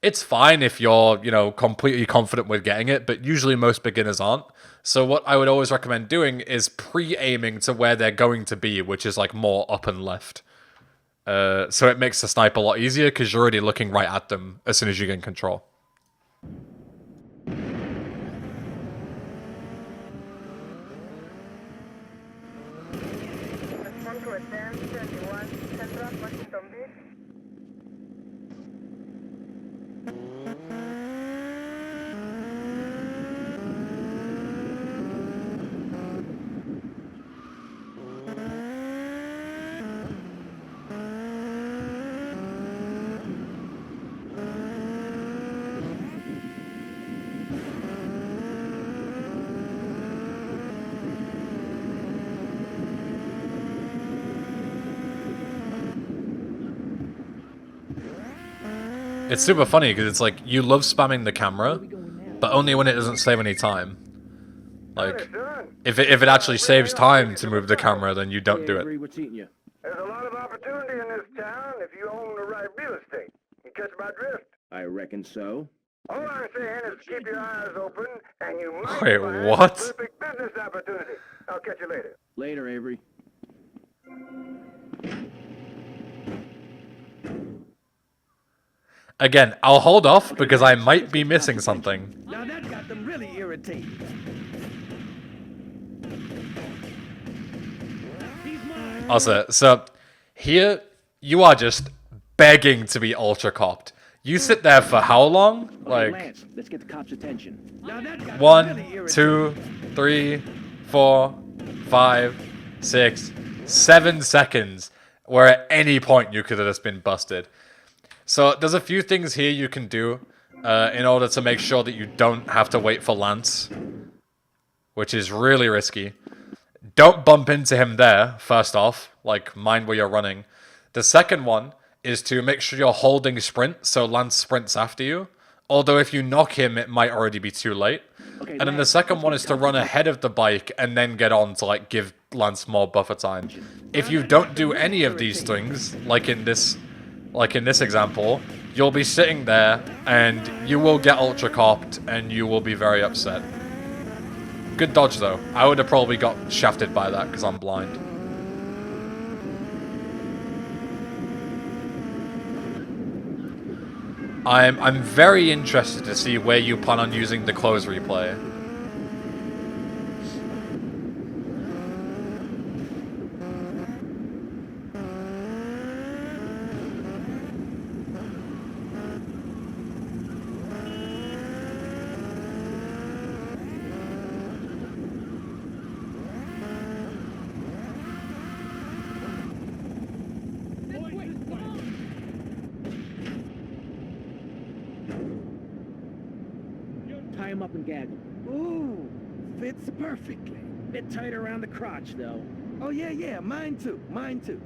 It's fine if you're, completely confident with getting it, but usually most beginners aren't. So what I would always recommend doing is pre-aiming to where they're going to be, which is like more up and left. So it makes the snipe a lot easier because you're already looking right at them as soon as you gain control. Respond to a 10-31 Central Washington Beach. It's super funny because it's like you love spamming the camera, but only when it doesn't save any time. Like, if it actually saves time to move the camera, then you don't do it. What's eating you? There's a lot of opportunity in this town if you own the right real estate. You catch my drift? I reckon so. All I'm saying is keep your eyes open and you might Wait, find what? a perfect business opportunity. I'll catch you later. Later, Avery. Again, I'll hold off because I might be missing something. Now that got them really irritated. He's mine. Also, so here you are just begging to be ultra copped. You sit there for how long? Okay, Like Lance, let's get the cops' attention. Now that got them 1, really irritated. 2, 3, 4, 5, 6, 7 seconds, where at any point you could have just been busted. So there's a few things here you can do in order to make sure that you don't have to wait for Lance, which is really risky. Don't bump into him there, first off. Like, mind where you're running. The second one is to make sure you're holding sprint so Lance sprints after you. Although if you knock him, it might already be too late. Okay, And then the Lance, second one is to run ahead of the bike and then get on to, like, give Lance more buffer time. If you don't do any of these things, like in this example, you'll be sitting there and you will get ultra copped and you will be very upset. Good dodge though. I would have probably got shafted by that because I'm blind. I'm very interested to see where you plan on using the close replay. Tie him up and gag him. Ooh, fits perfectly. Bit tight around the crotch, though. Oh, yeah, mine too, mine too.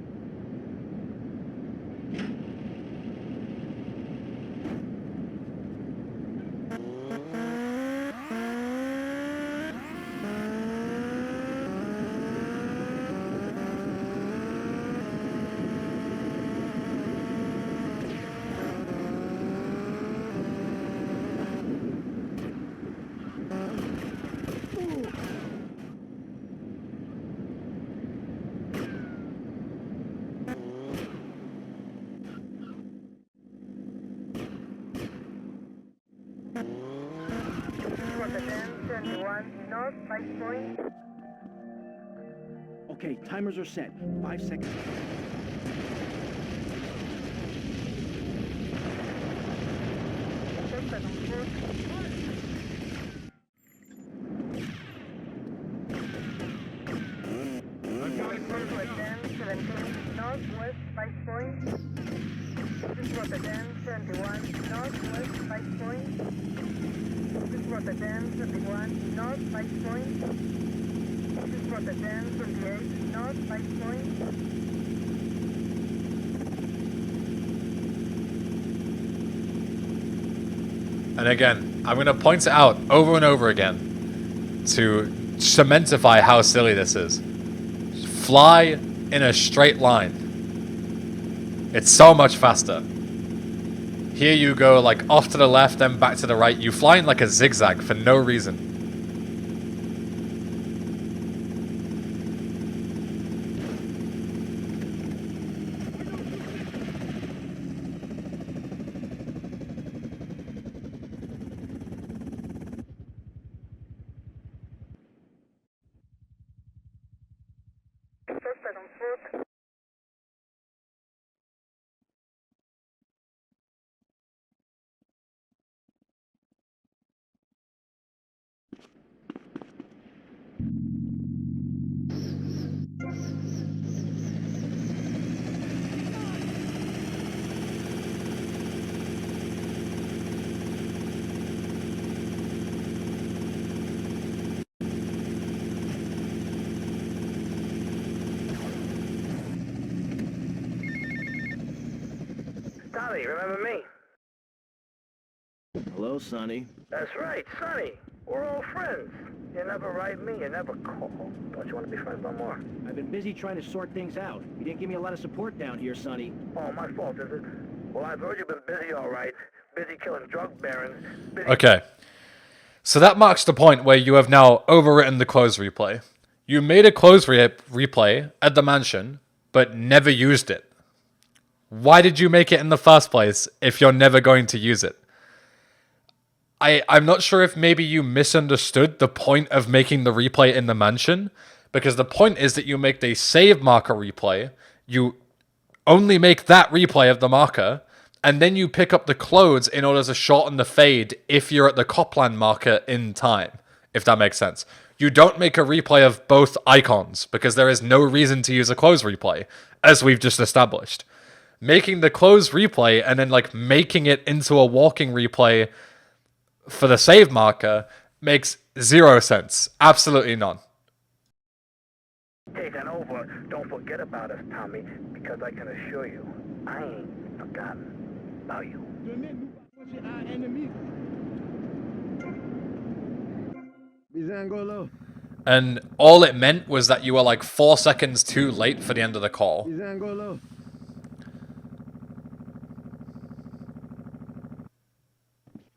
Rotterdam 71 North, 5 point. Okay, timers are set. 5 seconds. Costa del Sur. Rotterdam 17 Northwest, 5 point. This is Rotterdam 71 Northwest, 5 point. This is Rotterdam 21 North, 5 point. This is Rotterdam 28 North, 5 point. And again, I'm going to point it out over and over again to cementify how silly this is. Fly in a straight line. It's so much faster. Here you go like off to the left, then back to the right. You fly in like a zigzag for no reason. Costa del Sur. Tommy, remember me? Hello, Sonny. That's right, Sonny. We're all friends. You never write me, you never call. Don't you want to be friends no more? I've been busy trying to sort things out. You didn't give me a lot of support down here, Sonny. Oh, my fault, is it? Well, I've heard you've been busy, all right. Busy killing drug barons. Busy... Okay. So that marks the point where you have now overwritten the close replay. You made a close replay at the mansion, but never used it. Why did you make it in the first place if you're never going to use it? I'm not sure if maybe you misunderstood the point of making the replay in the mansion, because the point is that you make the save marker replay, you only make that replay of the marker, and then you pick up the clothes in order to shorten the fade if you're at the Copland marker in time, if that makes sense. You don't make a replay of both icons, because there is no reason to use a close replay, as we've just established. Making the close replay and then like making it into a walking replay for the save marker makes zero sense. Absolutely none. Take that over. Don't forget about us, Tommy, because I can assure you, I ain't forgotten about you. And all it meant was that you were like 4 seconds too late for the end of the call.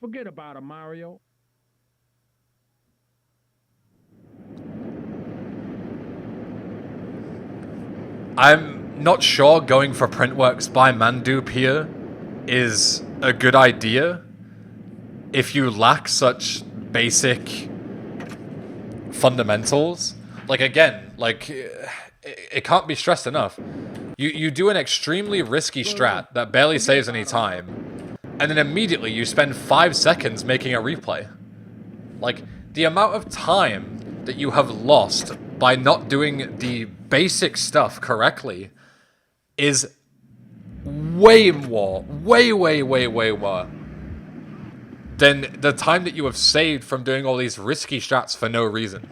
Forget about it, Mario. I'm not sure going for Printworks by Mandupe here is a good idea if you lack such basic fundamentals. Like, again, like, it can't be stressed enough. You do an extremely risky strat that barely saves any time, and then immediately you spend 5 seconds making a replay. Like, the amount of time that you have lost by not doing the basic stuff correctly is way more, way more than the time that you have saved from doing all these risky strats for no reason.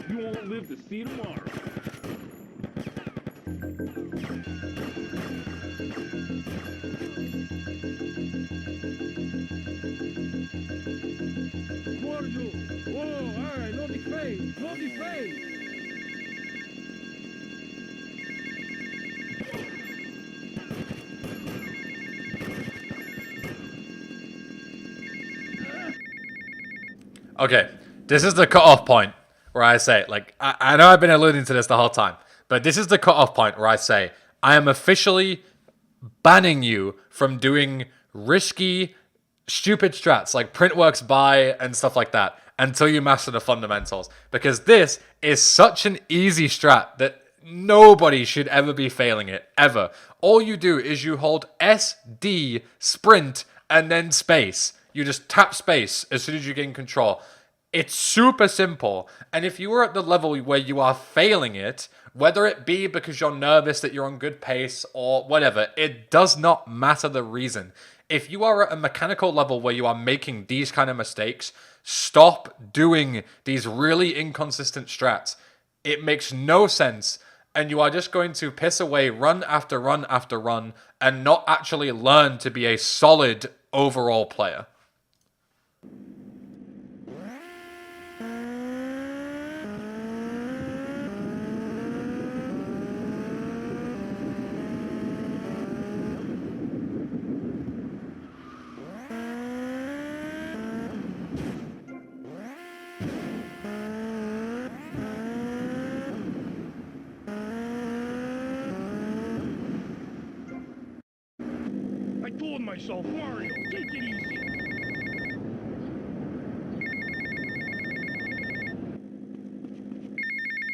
You won't live to see tomorrow. Cordial. Whoa, all right, no defade. No defade. Okay, this is the cutoff point where I say, like, I know I've been alluding to this the whole time, but this is the cutoff point where I say, I am officially banning you from doing risky, stupid strats like Printworks buy and stuff like that until you master the fundamentals. Because this is such an easy strat that nobody should ever be failing it, ever. All you do is you hold SD, sprint, and then space. You just tap space as soon as you gain control. It's super simple, and if you are at the level where you are failing it, whether it be because you're nervous that you're on good pace or whatever, it does not matter the reason. If you are at a mechanical level where you are making these kind of mistakes, stop doing these really inconsistent strats. It makes no sense, and you are just going to piss away run after run after run and not actually learn to be a solid overall player. myself, Mario. Take it easy.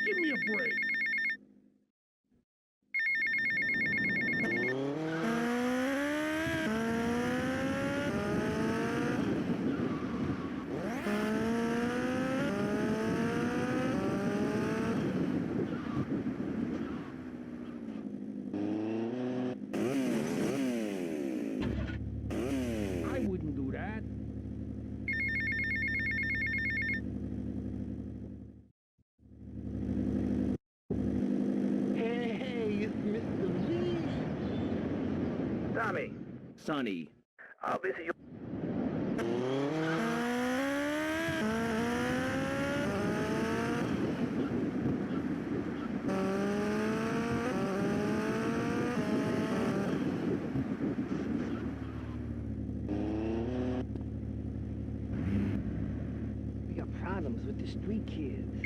Give me a break. I wouldn't do that. Hey, it's Mr. Lee. Tommy, Sonny. I'll visit you. We got problems with the street kids.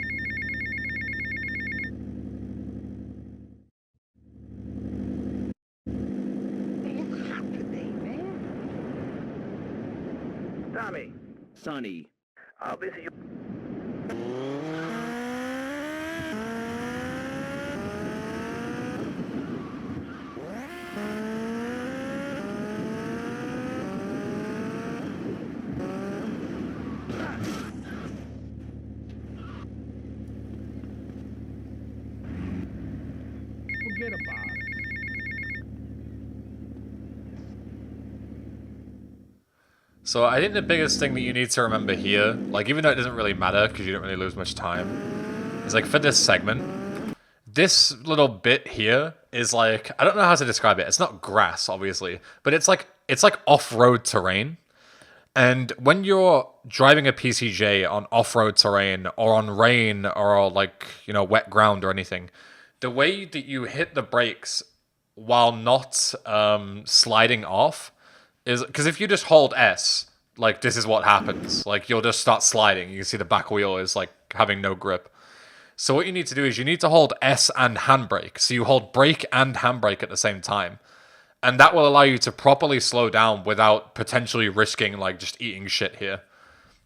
It's hot today, man. Tommy, Sonny. I'll visit you. Forget about it. So I think the biggest thing that you need to remember here, like even though it doesn't really matter because you don't really lose much time, is like for this segment, this little bit here is like, I don't know how to describe it. It's not grass, obviously, but it's like off-road terrain. And when you're driving a PCJ on off-road terrain or on rain or like, you know, wet ground or anything, the way that you hit the brakes while not sliding off is because if you just hold S, like this is what happens. Like you'll just start sliding. You can see the back wheel is like having no grip. So what you need to do is you need to hold S and handbrake. So you hold brake and handbrake at the same time. And that will allow you to properly slow down without potentially risking like just eating shit here.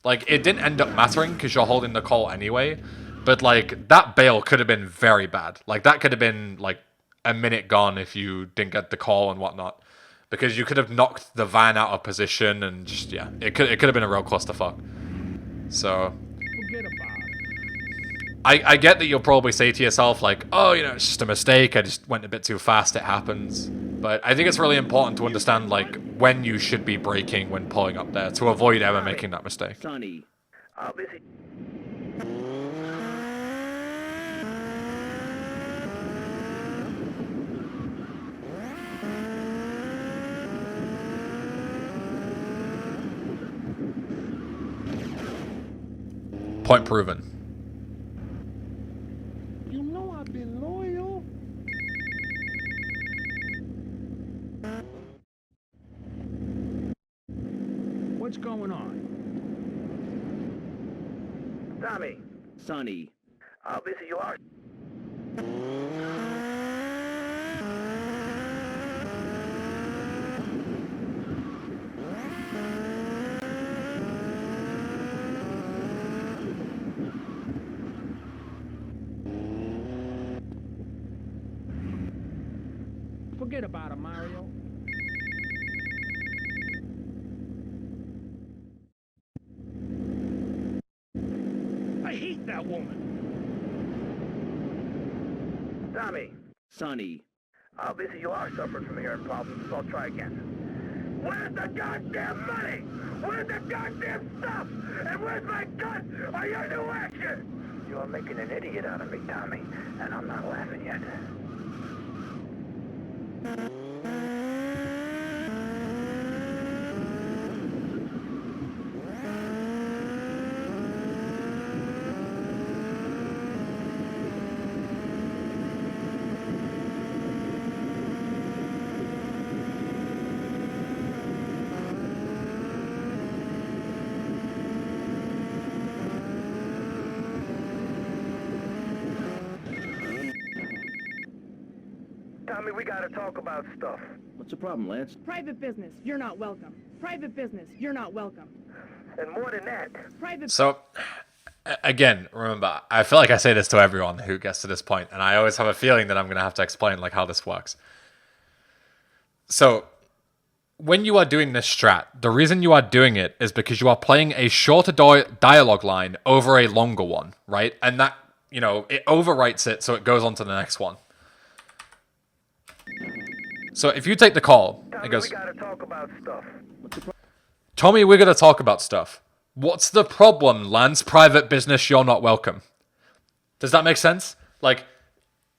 Like it didn't end up mattering because you're holding the call anyway. But like that bail could have been very bad. Like that could have been like a minute gone if you didn't get the call and whatnot. Because you could have knocked the van out of position and just, yeah, it could have been a real clusterfuck. So Forget about it. I get that you'll probably say to yourself like, oh, you know, it's just a mistake. I just went a bit too fast. It happens. But I think it's really important to understand like when you should be braking when pulling up there to avoid ever making that mistake. Sonny. I'll visit. Point proven. You know I've been loyal. What's going on? Tommy, Sonny. I'll visit you out. Forget about it, Mario. I hate that woman. Tommy, Sonny. I'll visit you are suffering from hearing problems, so I'll try again. Where's the goddamn money? Where's the goddamn stuff? And where's my gun? Are you new action? You're making an idiot out of me, Tommy, and I'm not laughing yet. Tommy, we gotta talk about stuff. What's the problem, Lance? Private business, you're not welcome. Private business, you're not welcome. And more than that, Private So, again, remember, I feel like I say this to everyone who gets to this point, and I always have a feeling that I'm going to have to explain like how this works. So, when you are doing this strat, the reason you are doing it is because you are playing a shorter dialogue line over a longer one, right? And that, you know, it overwrites it so it goes on to the next one. So if you take the call, Tommy, it goes, we gotta talk about stuff. Tommy, we're going to talk about stuff. What's the problem, Lance? Private business, you're not welcome. Does that make sense? Like,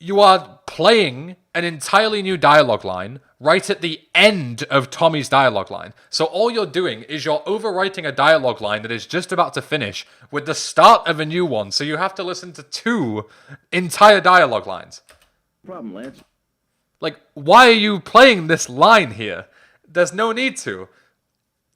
you are playing an entirely new dialogue line right at the end of Tommy's dialogue line. So all you're doing is you're overwriting a dialogue line that is just about to finish with the start of a new one. So you have to listen to 2 entire dialogue lines. Problem, Lance? Like, why are you playing this line here? There's no need to.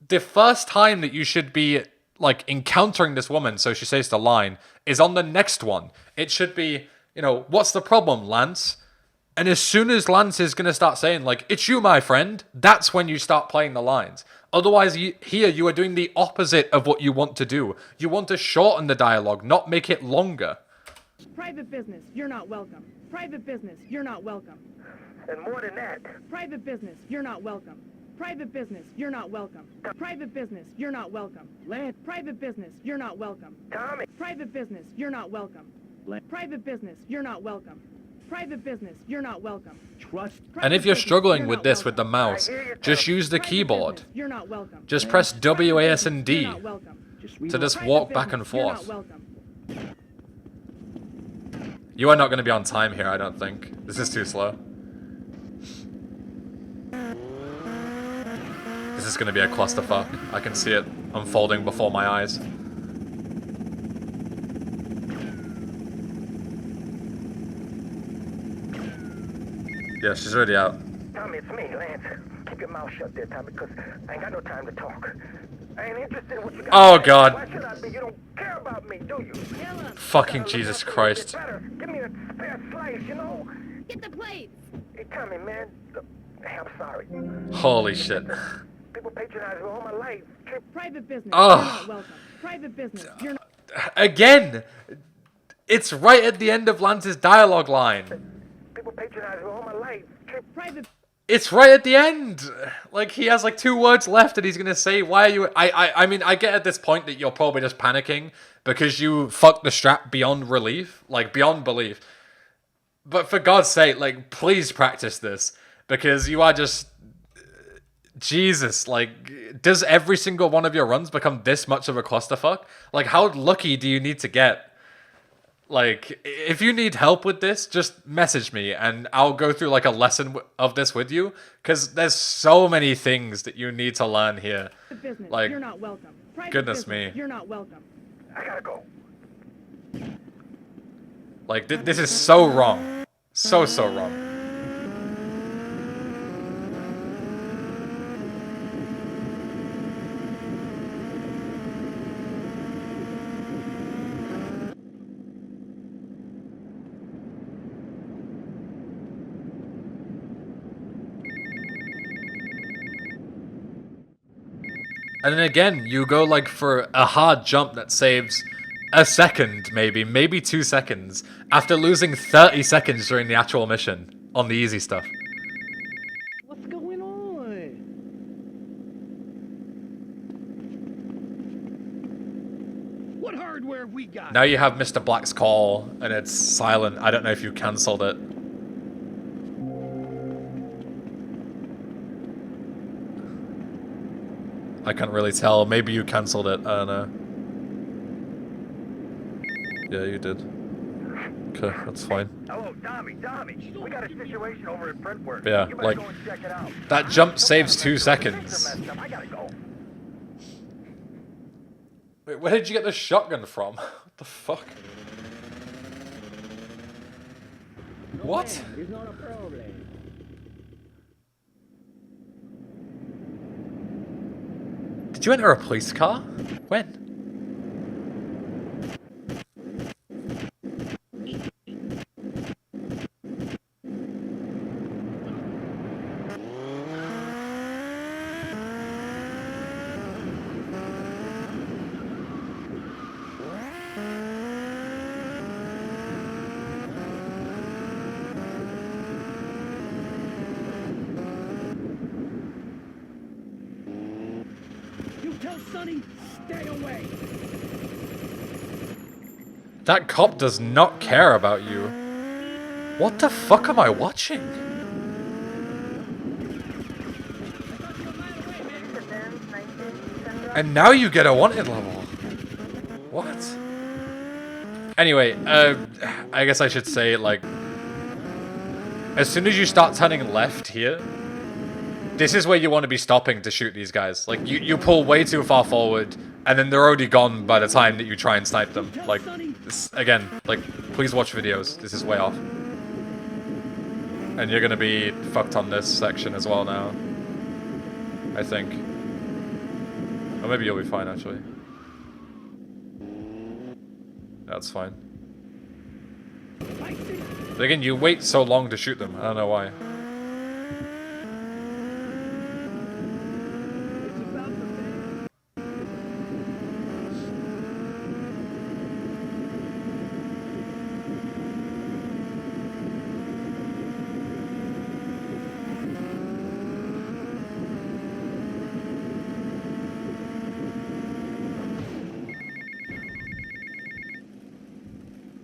The first time that you should be, like, encountering this woman, so she says the line, is on the next one. It should be, you know, what's the problem, Lance? And as soon as Lance is going to start saying, like, it's you, my friend, that's when you start playing the lines. Otherwise, here you are doing the opposite of what you want to do. You want to shorten the dialogue, not make it longer. private business, you're not welcome. Private business, you're not welcome. And more than that, Private business, you're not welcome. Private business, you're not welcome. Private business, you're not welcome. Lance, Private business, you're not welcome. Tommy, Private business, you're not welcome. Lance, Private business, you're not welcome. Private business, you're not welcome. trust. And if you're struggling with this with the mouse, I hear you, just use the Private keyboard. business, you're not welcome. Just press W, A, S, and You're D not welcome. to just walk back and Private business, you're not forth. welcome. You are not going to be on time here, I don't think. This is too slow. This is going to be a clusterfuck. I can see it unfolding before my eyes. Yeah, she's already out. Tommy, it's me, Lance. Keep your mouth shut there, Tommy, because I ain't got no time to talk. I ain't interested in what you got. Oh, to say. God. Why should I be? You don't care about me, do you? Fucking Jesus Christ. Better. Give me a spare slice, you know? Get the plates. Hey, Tommy, man. Look, hey, I'm sorry. Holy shit. People patronize me all my life. Private business, Ugh. you're not welcome. Private business, you're not. Again! It's right at the end of Lance's dialogue line. People patronize me all my life. Private. It's right at the end. Like, he has like 2 words left and he's gonna say, why are you... I mean, I get at this point that you're probably just panicking because you fucked the strap beyond relief. Like, beyond belief. But for God's sake, like, please practice this. Because you are just... Jesus, like, does every single one of your runs become this much of a clusterfuck? Like, how lucky do you need to get? Like, if you need help with this, just message me and I'll go through like a lesson of this with you. Because there's so many things that you need to learn here. Business, Like, you're not welcome. Private goodness business, me. You're not welcome. I gotta go. Like, this is so wrong. So wrong. And then again, you go like for a hard jump that saves a second, maybe 2 seconds, after losing 30 seconds during the actual mission on the easy stuff. What's going on? What hardware we got? Now you have Mr. Black's call, and it's silent. I don't know if you cancelled it. I can't really tell. Maybe you cancelled it. I don't know. Yeah, you did. Okay, that's fine. Hello, Tommy. We got a situation over at Brentworth. Yeah, you better like, go and check it out. that jump saves Sometimes 2 the seconds. things are messed up. I gotta go. Wait, where did you get the shotgun from? What the fuck? What? It's not a problem. Did you enter a police car? When? Tell Sonny, stay away. That cop does not care about you. What the fuck am I watching? And now you get a wanted level. What? Anyway, I guess I should say, like, as soon as you start turning left here, this is where you want to be stopping to shoot these guys. Like, you pull way too far forward, and then they're already gone by the time that you try and snipe them. Like, this, again, like, please watch videos. This is way off. And you're gonna be fucked on this section as well now. I think. Or maybe you'll be fine, actually. That's fine. But again, you wait so long to shoot them. I don't know why.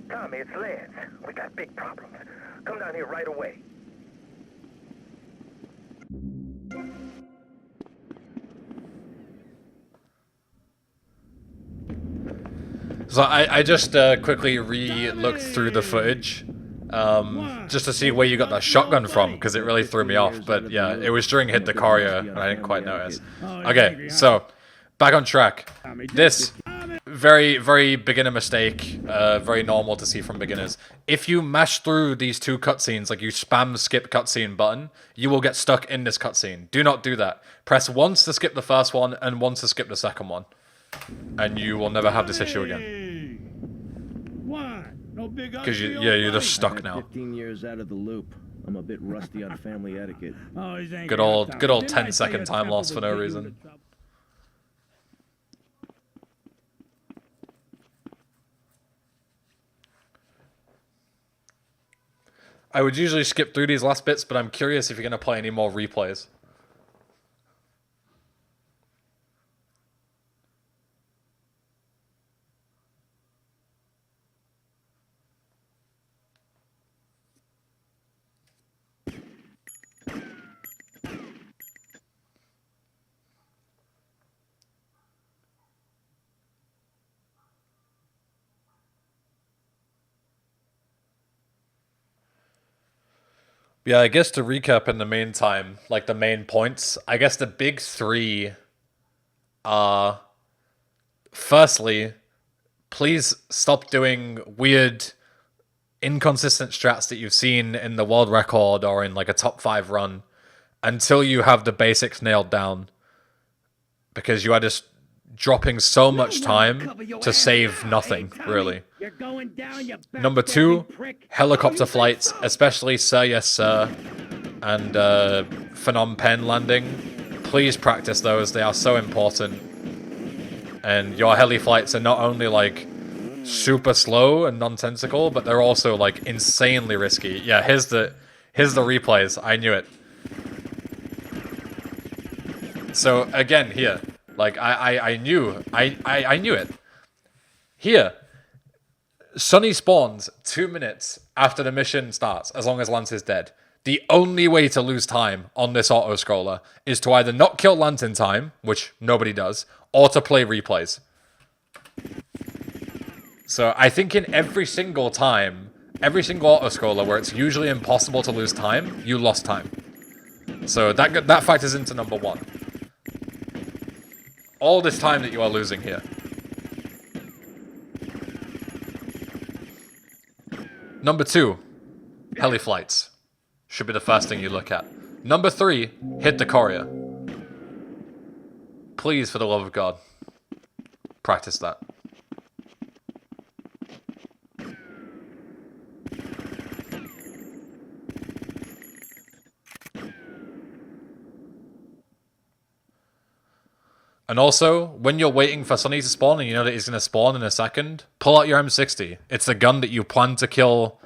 Tommy, it's Lance. We got big problems. Come down here right away. So I just quickly re-looked through the footage, just to see where you got that shotgun from, because it really threw me off. But yeah, it was during Hit the Courier, and I didn't quite notice. Okay, so back on track. This very, very beginner mistake, very normal to see from beginners. If you mash through these two cutscenes, like you spam skip cutscene button, you will get stuck in this cutscene. Do not do that. Press once to skip the first one and once to skip the second one, and you will never have this issue again. Because you're just stuck now. 15 years out of the loop. I'm a bit rusty on family etiquette. Good old 10-second time loss for no reason. I would usually skip through these last bits, but I'm curious if you're going to play any more replays. Yeah, I guess to recap in the meantime, like the main points, I guess the big three are, firstly, please stop doing weird, inconsistent strats that you've seen in the world record or in like a top 5 run until you have the basics nailed down. Because you are just dropping so much time to save nothing, really. Number 2, helicopter flights, especially Sir Yes Sir and Phnom Penh landing. Please practice those, they are so important. And your heli flights are not only like super slow and non-sensical, but they're also like insanely risky. Yeah, here's the replays, I knew it. So again, here. Like, I knew it. Here, Sonny spawns 2 minutes after the mission starts, as long as Lance is dead. The only way to lose time on this auto-scroller is to either not kill Lance in time, which nobody does, or to play replays. So I think in every single auto-scroller where it's usually impossible to lose time, you lost time. So that factors into number 1. All this time that you are losing here. Number 2, heli flights. Should be the first thing you look at. Number 3, hit the courier. Please, for the love of God, practice that. And also, when you're waiting for Sonny to spawn and you know that he's going to spawn in a second, pull out your M60. It's the gun that you plan to kill.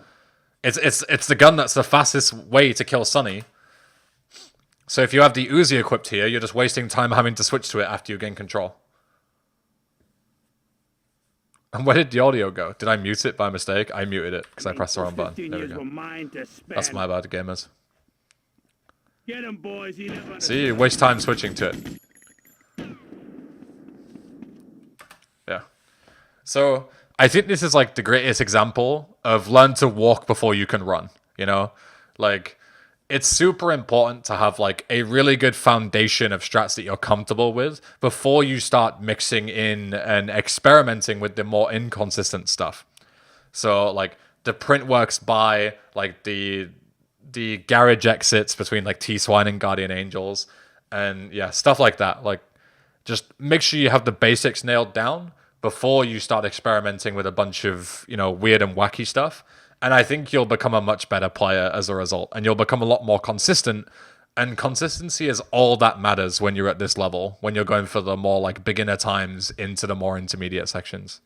It's the gun that's the fastest way to kill Sonny. So if you have the Uzi equipped here, you're just wasting time having to switch to it after you gain control. And where did the audio go? Did I mute it by mistake? I muted it because I pressed the wrong button. 15 There we years were go. mine to spend. That's my bad, gamers. Get him, boys. He never See, you waste time switching to it. Yeah. So I think this is like the greatest example of learn to walk before you can run. You know, like it's super important to have like a really good foundation of strats that you're comfortable with before you start mixing in and experimenting with the more inconsistent stuff. So like the print works by like the garage exits between like T-Swine and Guardian Angels and yeah, stuff like that. Like just make sure you have the basics nailed down before you start experimenting with a bunch of, you know, weird and wacky stuff. And I think you'll become a much better player as a result. And you'll become a lot more consistent. And consistency is all that matters when you're at this level, when you're going for the more like beginner times into the more intermediate sections.